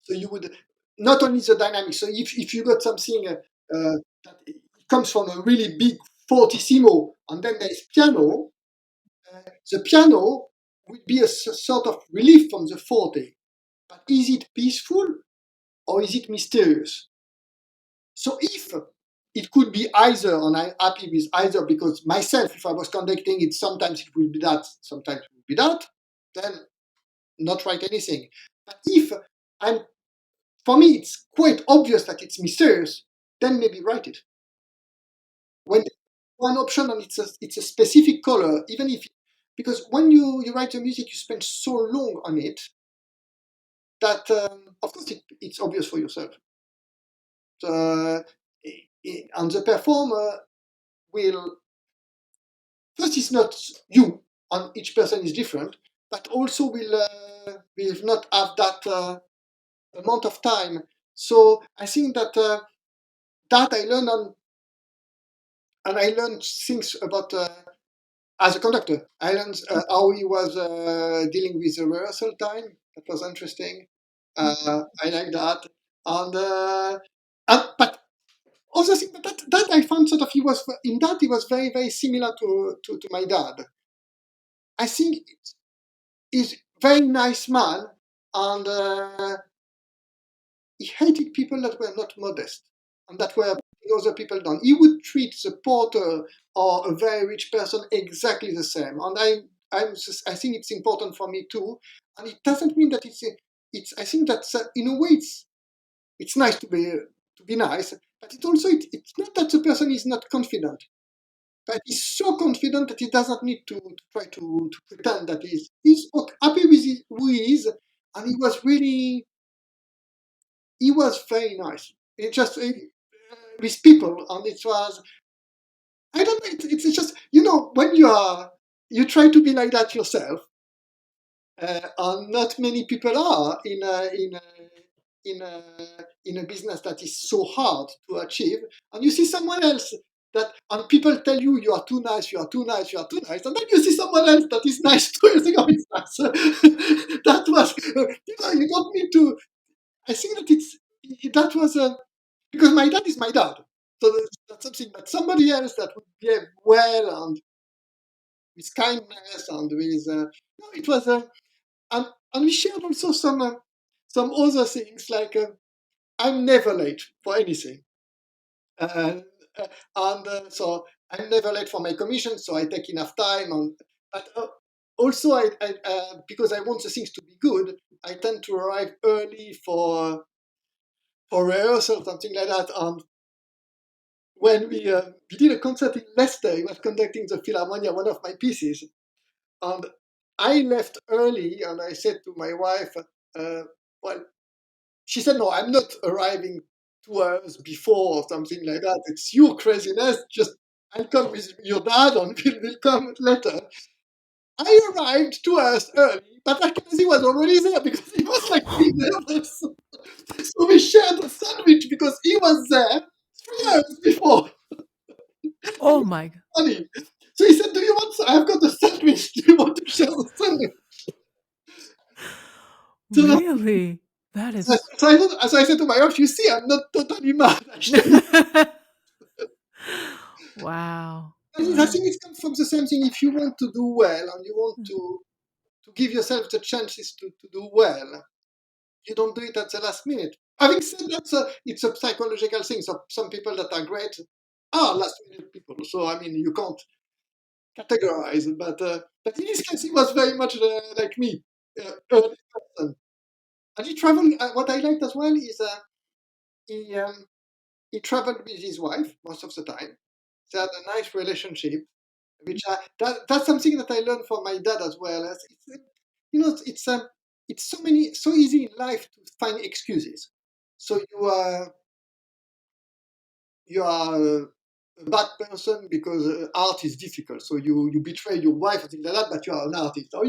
Speaker 2: you would not only the dynamics. So if you got something that comes from a really big fortissimo, and then there is piano, the piano would be a sort of relief from the forte. But is it peaceful or is it mysterious? So if it could be either, and I'm happy with either, because myself, if I was conducting it, sometimes it will be that, sometimes it will be that, then not write anything. But if for me, it's quite obvious that it's mysterious, then maybe write it. When one option and it's a specific color, even if, because when you write the music, you spend so long on it that, of course, it's obvious for yourself. And the performer will, first, it's not you, and each person is different, but also will not have that amount of time. So I think that that I learned and I learned things about as a conductor. I learned how he was dealing with the rehearsal time. That was interesting. I like that, but also thing, but that I found sort of he was very very similar to my dad. I think he's a very nice man, and he hated people that were not modest and that were putting other people down. He would treat the porter or a very rich person exactly the same, and I think it's important for me too. And it doesn't mean that it's. I think that in a way it's nice to be nice, but it's not that the person is not confident. But he's so confident that he doesn't need to try to pretend that he's happy with who he is, and he was very nice. It just with people, and it was, I don't know. It's just, when you try to be like that yourself, and not many people are in a business that is so hard to achieve, and you see someone else and people tell you you are too nice, you are too nice, you are too nice, and then you see someone else that is nice too. You think, oh, it's nice. That was, you don't need to. I think that was because my dad is my dad, so that's something. But somebody else that would behave well and with kindness and with no, it was and we shared also some other things like I'm never late for anything, uh, so I'm never late for my commission, so I take enough time. But also, I because I want the things to be good, I tend to arrive early for rehearsal, something like that. And when we did a concert in Leicester, he was conducting the Philharmonia, one of my pieces, and I left early, and I said to my wife, well, she said, no, I'm not arriving 2 hours before or something like that. It's your craziness. Just, I'll come with your dad and we'll come later. I arrived 2 hours early, but Ashkenazy was already there because he was like being nervous. So we shared a sandwich because he was there 3 hours before.
Speaker 1: Oh my God.
Speaker 2: Funny. So he said, do you want, I've got a sandwich. Do you want to share the sandwich? So,
Speaker 1: Really? That
Speaker 2: so,
Speaker 1: is.
Speaker 2: so I said to my wife, you see, I'm not totally mad. Actually.
Speaker 1: Wow.
Speaker 2: I
Speaker 1: Wow.
Speaker 2: think it comes from the same thing. If you want to do well and you want to give yourself the chances to do well, you don't do it at the last minute. Having said that, it's a psychological thing. So some people that are great are last minute people. So I mean, you can't categorize. But in this case, he was very much like me, early person. And he traveled. What I liked as well is he traveled with his wife most of the time. They had a nice relationship, which that's something that I learned from my dad as well. It's so easy in life to find excuses. So you are a bad person because art is difficult. So you betray your wife or things like that, but you are an artist. Or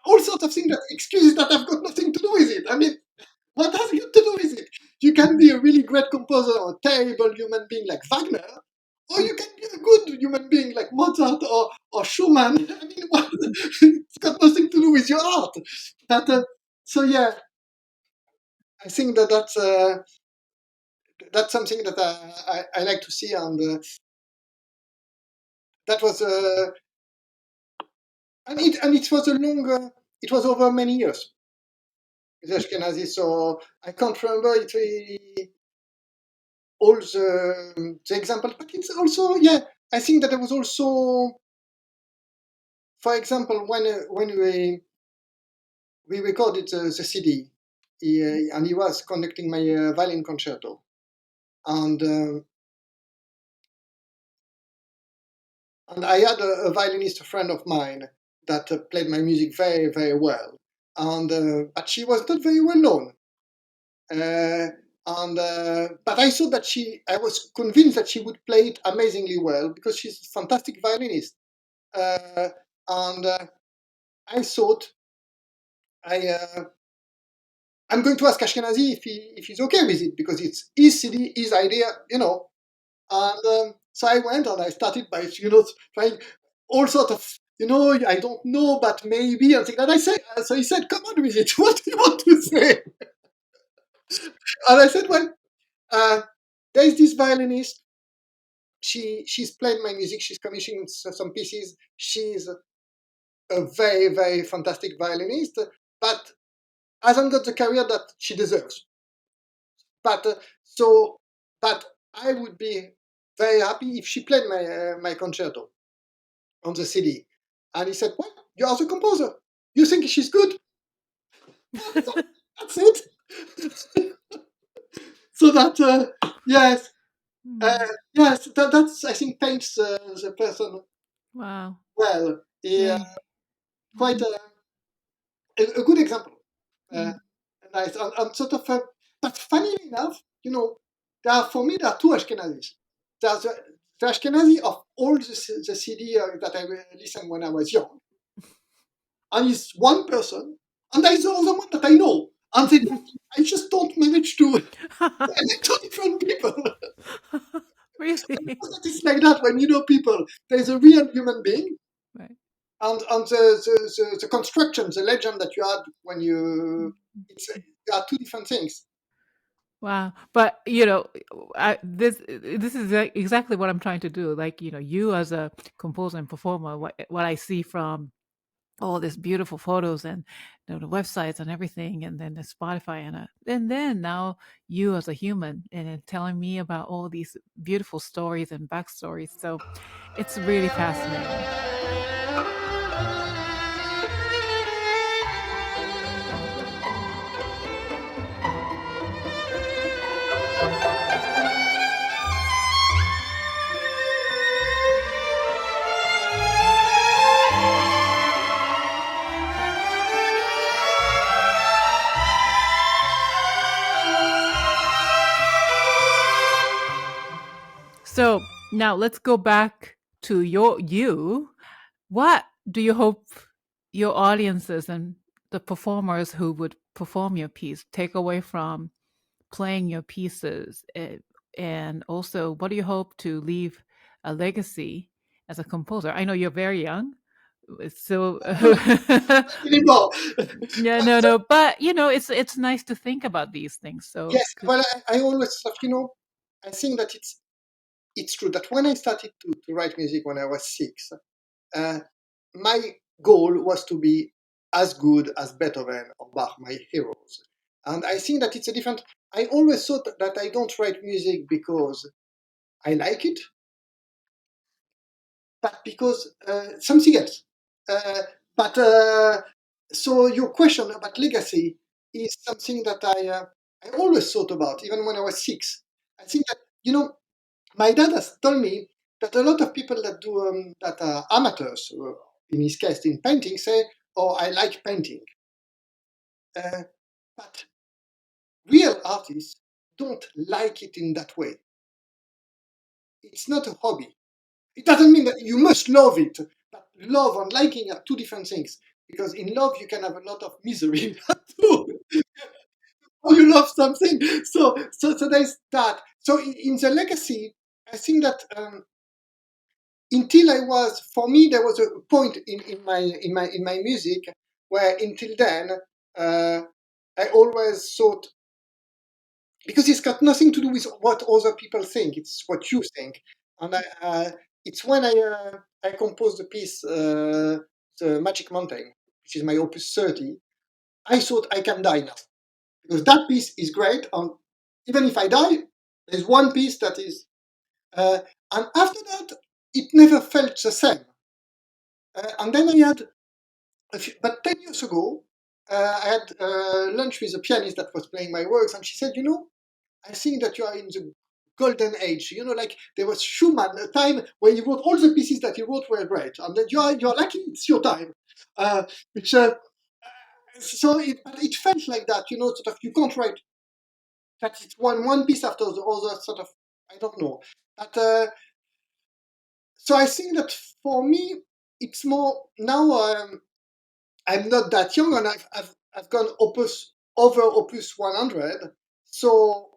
Speaker 2: all sorts of things that excuses that have got nothing to do with it. I mean, what has it to do with it? You can be a really great composer or a terrible human being like Wagner, or you can be a good human being like Mozart or Schumann. I mean, it's got nothing to do with your art. But so yeah, I think that's something that I like to see, and that was and it was a long it was over many years with Ashkenazy, so I can't remember it really all the examples, but it's also I think that there was also, for example, when we recorded the CD, and he was conducting my violin concerto, and and I had a violinist, a friend of mine, that played my music very very well, and but she was not very well known. And but I thought that I was convinced that she would play it amazingly well because she's a fantastic violinist. Uh, and I thought I I'm going to ask Ashkenazy if he's okay with it because it's his CD, his idea. And so I went and I started by trying all sort of I don't know, but maybe and things like that. So he said, "Come on with it. What do you want to say?" And I said, "Well, uh, there is this violinist. She's played my music. She's commissioned some pieces. She's a very very fantastic violinist, but hasn't got the career that she deserves. But but I would be very happy if she played my concerto on the CD." And he said, "Well, you are the composer. You think she's good? So that's it." So that yes, yes, that's I think paints the person
Speaker 1: Wow.
Speaker 2: well. Yeah,
Speaker 1: Very.
Speaker 2: quite a good example. Uh,
Speaker 1: Mm.
Speaker 2: nice and sort of. But funnily enough, for me there are two Ashkenazis. There's the Ashkenazi of all the CD that I listened when I was young, and he's one person, and there is the other one that I know, and I just don't manage to. And they're two different people.
Speaker 1: Really?
Speaker 2: It's like that when you know people. There's a real human being,
Speaker 1: Right.
Speaker 2: and the construction, the legend that you had when you. There are two different things.
Speaker 1: Wow. But this is exactly what I'm trying to do. Like, you as a composer and performer, what I see from all these beautiful photos and the websites and everything, and then the Spotify and then now you as a human and then telling me about all these beautiful stories and backstories. So it's really fascinating. So now let's go back to you. What do you hope your audiences and the performers who would perform your piece take away from playing your pieces? And also, what do you hope to leave a legacy as a composer? I know you're very young, so
Speaker 2: Anymore.
Speaker 1: yeah, no, but it's nice to think about these things. So,
Speaker 2: Yes, well, I always thought, I think that it's true that when I started to write music when I was 6, uh, my goal was to be as good as Beethoven or Bach, my heroes. And I think that it's a different. I always thought that I don't write music because I like it, but because something else. But so your question about legacy, is something that I always thought about, even when I was 6. I think that, my dad has told me that a lot of people that do that are amateurs, in his case in painting, say, "Oh, I like painting," but real artists don't like it in that way. It's not a hobby. It doesn't mean that you must love it, but love and liking are two different things. Because in love you can have a lot of misery too. Or you love something, so there's that. So in the legacy, I think that until I was, for me, there was a point in my music where until then I always thought, because it's got nothing to do with what other people think, it's what you think. And it's when I composed the piece, the Magic Mountain, which is my opus 30. I thought I can die now, because that piece is great, and even if I die, there's one piece that is, and after that it never felt the same. And then I had but 10 years ago, I had lunch with a pianist that was playing my works, and she said, I think that you are in the golden age. Like there was Schumann, a time where he wrote all the pieces that he wrote were great, and then you're lucky, it's your time. Which so it felt like that, sort of, you can't write that it's one piece after the other, sort of, I don't know. But so I think that for me, it's more now. I'm not that young, and I've gone over opus 100. So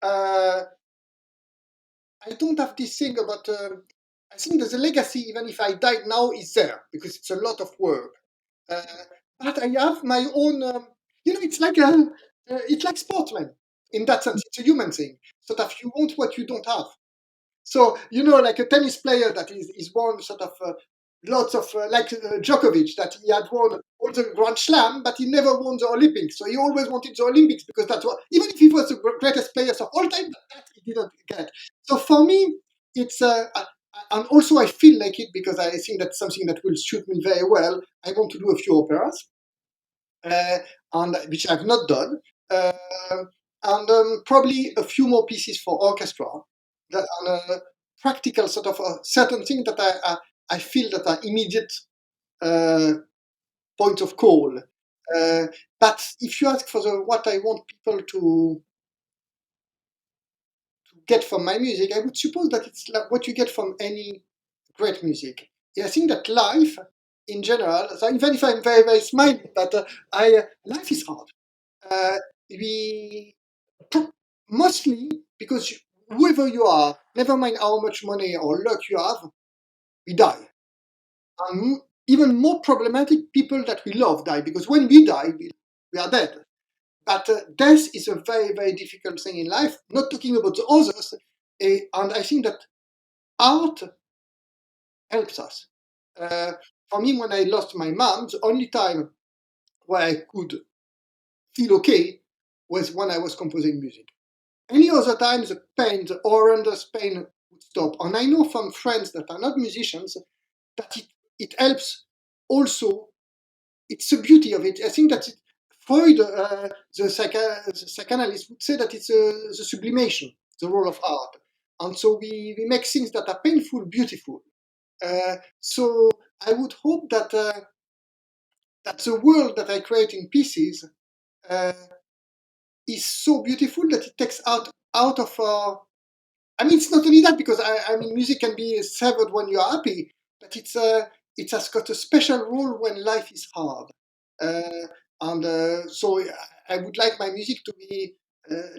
Speaker 2: uh, I don't have this thing about. I think that the legacy, even if I died now, is there because it's a lot of work. Uh, but I have my own. It's like sportsmen in that sense. It's a human thing. Sort of, you want what you don't have. So, like a tennis player that is won sort of lots of, like Djokovic, that he had won all the Grand Slam, but he never won the Olympics. So he always wanted the Olympics because that's what, even if he was the greatest players of all time, that he didn't get. So for me, it's, and also I feel like it because I think that's something that will suit me very well. I want to do a few operas, uh, and which I've not done, uh, and probably a few more pieces for orchestra. That on a practical sort of certain thing that I feel that are immediate uh, point of call. Uh, but if you ask for what I want people to get from my music, I would suppose that it's like what you get from any great music. Yeah, I think that life in general, so even if I'm very, very smiling, but life is hard. Uh, we mostly because whoever you are, never mind how much money or luck you have, we die. And even more problematic, people that we love die because when we die, we are dead. But death is a very, very difficult thing in life. Not talking about the others, and I think that art helps us. Uh, for me, when I lost my mom, the only time where I could feel okay was when I was composing music. Any other time, the pain, the horrendous pain would stop. And I know from friends that are not musicians that it helps also. It's the beauty of it. I think that Freud, the psychanalyst, would say that it's the sublimation, the role of art. And so we make things that are painful beautiful. So I would hope that the world that I create in pieces uh, is so beautiful that it takes out of I mean, it's not only that because I mean, music can be savored when you're happy, but it has got a special role when life is hard, and so I would like my music to be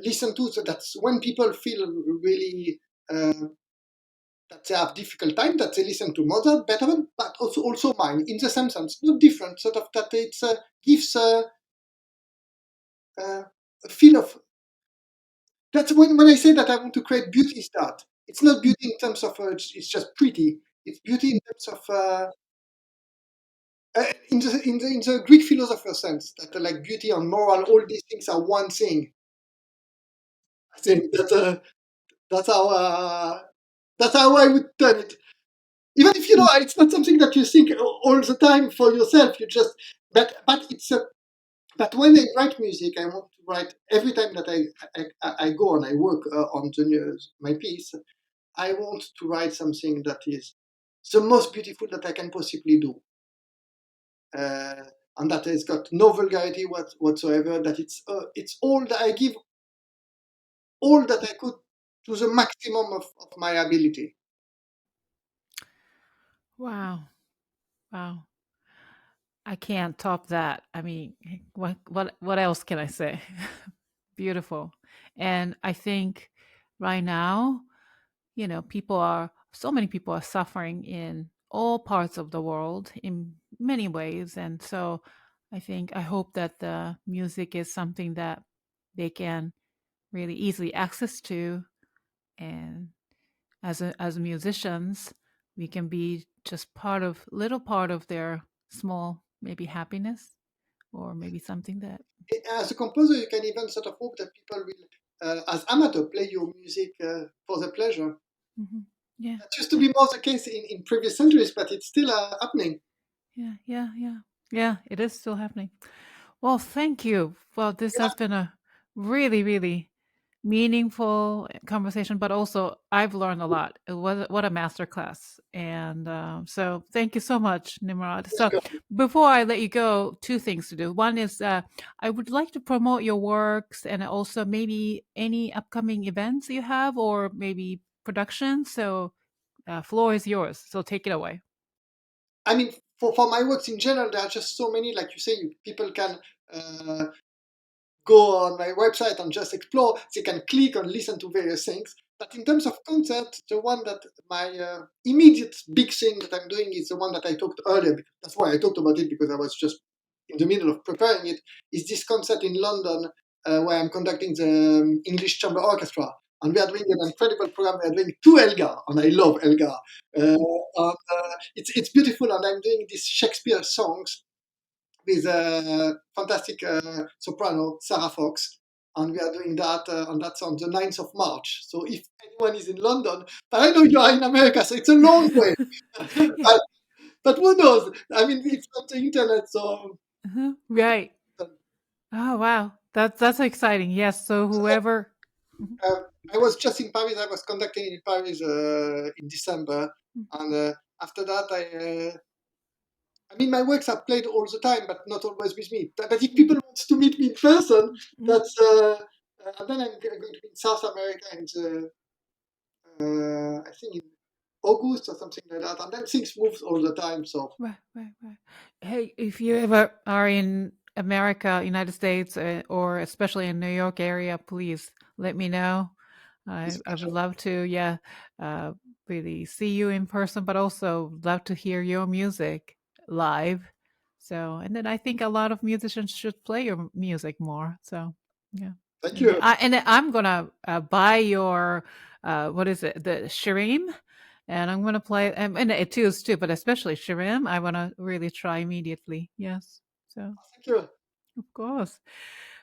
Speaker 2: listened to, so that when people feel really that they have difficult time, that they listen to Mozart, Beethoven, but also mine in the same sense, not different, sort of that it gives a feel of. That's when I say that I want to create beauty is that. It's not beauty in terms of it's just pretty. It's beauty in terms of in the Greek philosopher sense that like beauty and moral, all these things are one thing. I think that's how that's how I would turn it. Even if it's not something that you think all the time for yourself. You just but it's But when I write music, I want to write every time that I go and I work on my piece. I want to write something that is the most beautiful that I can possibly do, uh, and that has got no vulgarity whatsoever. That it's all that I give all that I could to the maximum of my ability.
Speaker 1: Wow. Wow. I can't top that. I mean, what else can I say? Beautiful. And I think right now, so many people are suffering in all parts of the world in many ways. And so I hope that the music is something that they can really easily access to. And as musicians, we can be just little part of their small, maybe happiness or maybe something that.
Speaker 2: As a composer, you can even sort of hope that people will, as amateur, play your music for the pleasure.
Speaker 1: Mhm. Yeah.
Speaker 2: That used to be more the case in previous centuries, but it's still happening.
Speaker 1: Yeah, it is still happening. Well, thank you. Well, this
Speaker 2: Yeah,
Speaker 1: has been a really, really meaningful conversation, but also I've learned a lot. It was what a masterclass, and so thank you so much, Nimrod. So before I let you go, two things to do. One is I would like to promote your works and also maybe any upcoming events you have, or maybe productions. So floor is yours. So take it away.
Speaker 2: I mean, for my works in general, there are just so many. Like you say, people can uh, go on my website and just explore. They can click and listen to various things. But in terms of concert, the one that my immediate big thing that I'm doing is the one that I talked earlier. That's why I talked about it, because I was just in the middle of preparing it. Is this concert in London where I'm conducting the English Chamber Orchestra, and we are doing an incredible program. We are doing two Elgar, and I love Elgar. It's beautiful, and I'm doing these Shakespeare songs with a fantastic soprano, Sarah Fox. And we are doing that, and that's on the 9th of March. So if anyone is in London, but I know you are in America, so it's a long way.
Speaker 1: Yeah.
Speaker 2: but who knows? I mean, it's on the internet, so.
Speaker 1: Right. Oh wow, that's exciting. Yes. So whoever. Mhm.
Speaker 2: Uh, I was just in Paris. I was conducting in Paris in December, and after that, I mean, my works are played all the time, but not always with me. But if people want to meet me in person,
Speaker 1: Mhm.
Speaker 2: that's and then I'm going to be in South America in the I think in August or something like that. And then things move all the time. So
Speaker 1: Right. Hey, if you ever are in America, United States, or especially in New York area, please let me know.
Speaker 2: it's a
Speaker 1: I would
Speaker 2: pleasure.
Speaker 1: love to, yeah, uh, really see you in person, but also love to hear your music live. So, and then I think a lot of musicians should play your music more. So, yeah.
Speaker 2: Thank
Speaker 1: And
Speaker 2: you.
Speaker 1: I'm gonna buy your what is it, the Shirim, and I'm gonna play and Études too, but especially Shirim. I want to really try immediately. Yes. So
Speaker 2: Thank you.
Speaker 1: of course.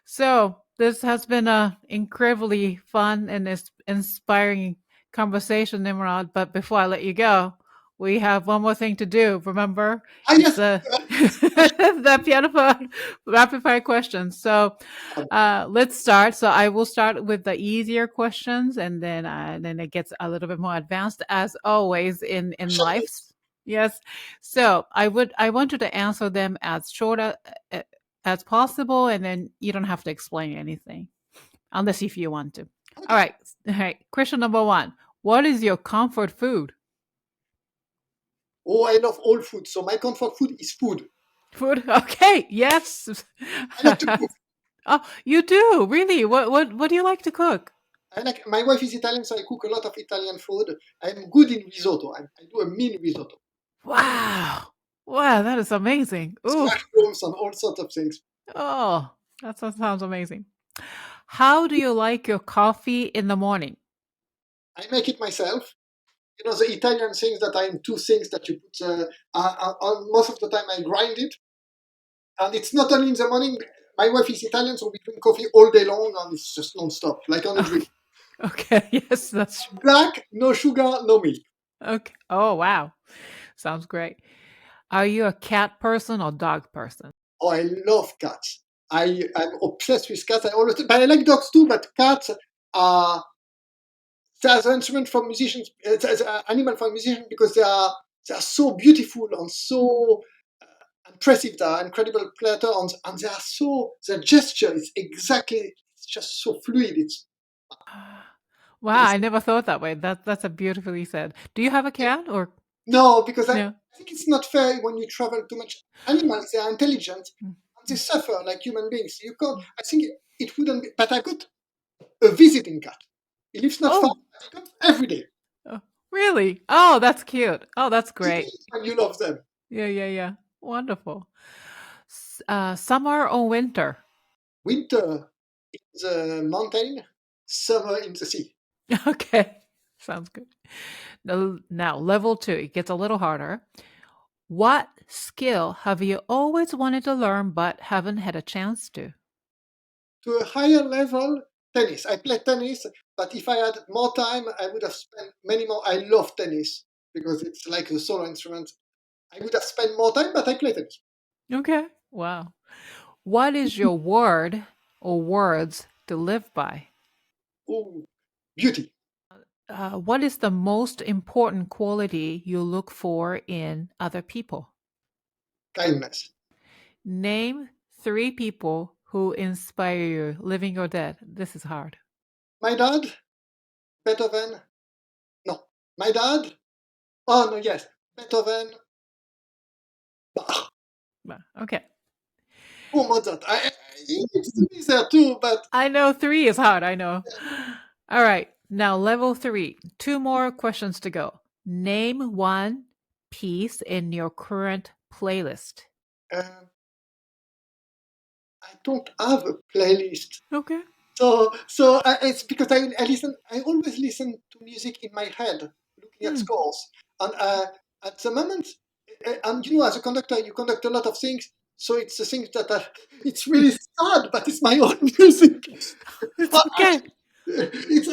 Speaker 1: So this has been a incredibly fun and inspiring conversation, Nimrod. But before I let you go, we have one more thing to do. Remember,
Speaker 2: Ah,
Speaker 1: it's
Speaker 2: yes.
Speaker 1: the the piano rapid fire questions. So let's start. So I will start with the easier questions, and then it gets a little bit more advanced, as always in life. Yes. So I want you to answer them as short as possible, and then you don't have to explain anything unless if you want to. All
Speaker 2: Okay.
Speaker 1: right. All right. Question number one: what is your comfort food?
Speaker 2: Oh, I love all food. So my comfort food is food.
Speaker 1: Food. Okay. Yes.
Speaker 2: I like to cook.
Speaker 1: Oh, you do really? What do you like to cook?
Speaker 2: I like. My wife is Italian, so I cook a lot of Italian food. I'm good in risotto. I do a mean risotto.
Speaker 1: Wow. Wow, that is amazing.
Speaker 2: It's
Speaker 1: Ooh.
Speaker 2: mushrooms and all sorts of things.
Speaker 1: Oh, that sounds amazing. How do you like your coffee in the morning?
Speaker 2: I make it myself. You know, the Italian things that are in two things that you put. Most of the time, I grind it, and it's not only in the morning. My wife is Italian, so we drink coffee all day long, and it's just non-stop, like on a
Speaker 1: Okay.
Speaker 2: drip.
Speaker 1: Okay. Yes, that's true.
Speaker 2: Black, no sugar, no milk.
Speaker 1: Okay. Oh, wow. Sounds great. Are you a cat person or dog person?
Speaker 2: Oh, I love cats. I'm obsessed with cats. But I like dogs too. But cats are as an instrument for musicians, as an animal for musicians, because they are so beautiful and so impressive. They are incredible players, and they are so their gesture is exactly. It's just so fluid.
Speaker 1: Wow, I never thought that way. That's a beautifully said. Do you have a cat or
Speaker 2: No, because I
Speaker 1: no?
Speaker 2: think it's not fair when you travel too much. Animals, they are intelligent,
Speaker 1: Mm,
Speaker 2: and they suffer like human beings. You can't. I think it wouldn't be. But I got a visiting cat. He lives not far.
Speaker 1: Oh,
Speaker 2: But he comes every day.
Speaker 1: oh, really? Oh, that's cute. Oh, that's great.
Speaker 2: And you love them.
Speaker 1: Yeah. Wonderful. Summer or winter?
Speaker 2: Winter in the mountain, summer in the sea.
Speaker 1: Okay, sounds good. Now, level 2, it gets a little harder. What skill have you always wanted to learn but haven't had a chance to?
Speaker 2: To a higher level, tennis. I play tennis, but if I had more time, I would have spent many more. I love tennis because it's like a solo instrument. I would have spent more time, but I play tennis.
Speaker 1: Okay, wow. What is your word or words to live by?
Speaker 2: Oh, beauty,
Speaker 1: What is the most important quality you look for in other people?
Speaker 2: kindness.
Speaker 1: Name 3 people who inspire you, living or dead. This is hard.
Speaker 2: My dad, Beethoven. No, my dad. Oh no, yes, Beethoven, Bach.
Speaker 1: Okay.
Speaker 2: Oh, Mozart. He needs to be there too, but
Speaker 1: I know 3 is hard, I know. All right, now level 3. 2 more questions to go. Name one piece in your current playlist.
Speaker 2: uh, I don't have a playlist.
Speaker 1: Okay.
Speaker 2: So it's because I listen. I always listen to music in my head, looking at
Speaker 1: Hmm.
Speaker 2: scores. And at the moment, and as a conductor, you conduct a lot of things. So it's the things that it's really sad, but it's my own music.
Speaker 1: It's okay.
Speaker 2: It's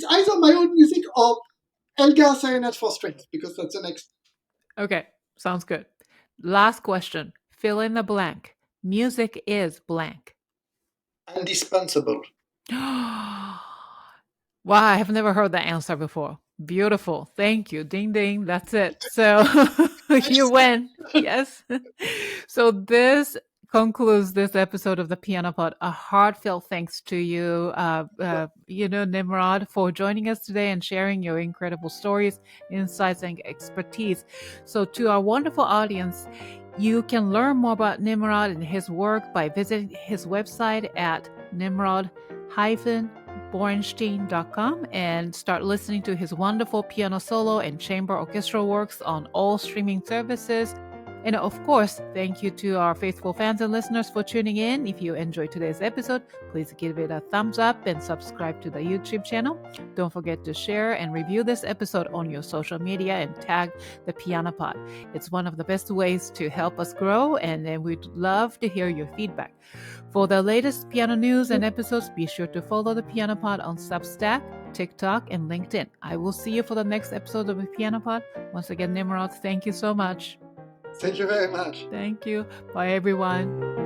Speaker 2: either my own music or Elgar Serenade for Strings, because that's the next.
Speaker 1: Okay, sounds good. Last question. Fill in the blank. Music is blank.
Speaker 2: Indispensable.
Speaker 1: Wow, I have never heard that answer before. Beautiful. Thank you. Ding ding. That's it. So you win. Yes. So this concludes this episode of the Piano Pod. A heartfelt thanks to you, Nimrod, for joining us today and sharing your incredible stories, insights, and expertise. So to our wonderful audience, you can learn more about Nimrod and his work by visiting his website at Nimrod-Borenstein.com and start listening to his wonderful piano solo and chamber orchestral works on all streaming services. And of course, thank you to our faithful fans and listeners for tuning in. If you enjoyed today's episode, please give it a thumbs up and subscribe to the YouTube channel. Don't forget to share and review this episode on your social media and tag the Piano Pod. It's one of the best ways to help us grow, and we'd love to hear your feedback. For the latest piano news and episodes, be sure to follow the Piano Pod on Substack, TikTok, and LinkedIn. I will see you for the next episode of the Piano Pod. Once again, Nimrod, thank you so much.
Speaker 2: Thank you very much.
Speaker 1: Thank you. Bye, everyone.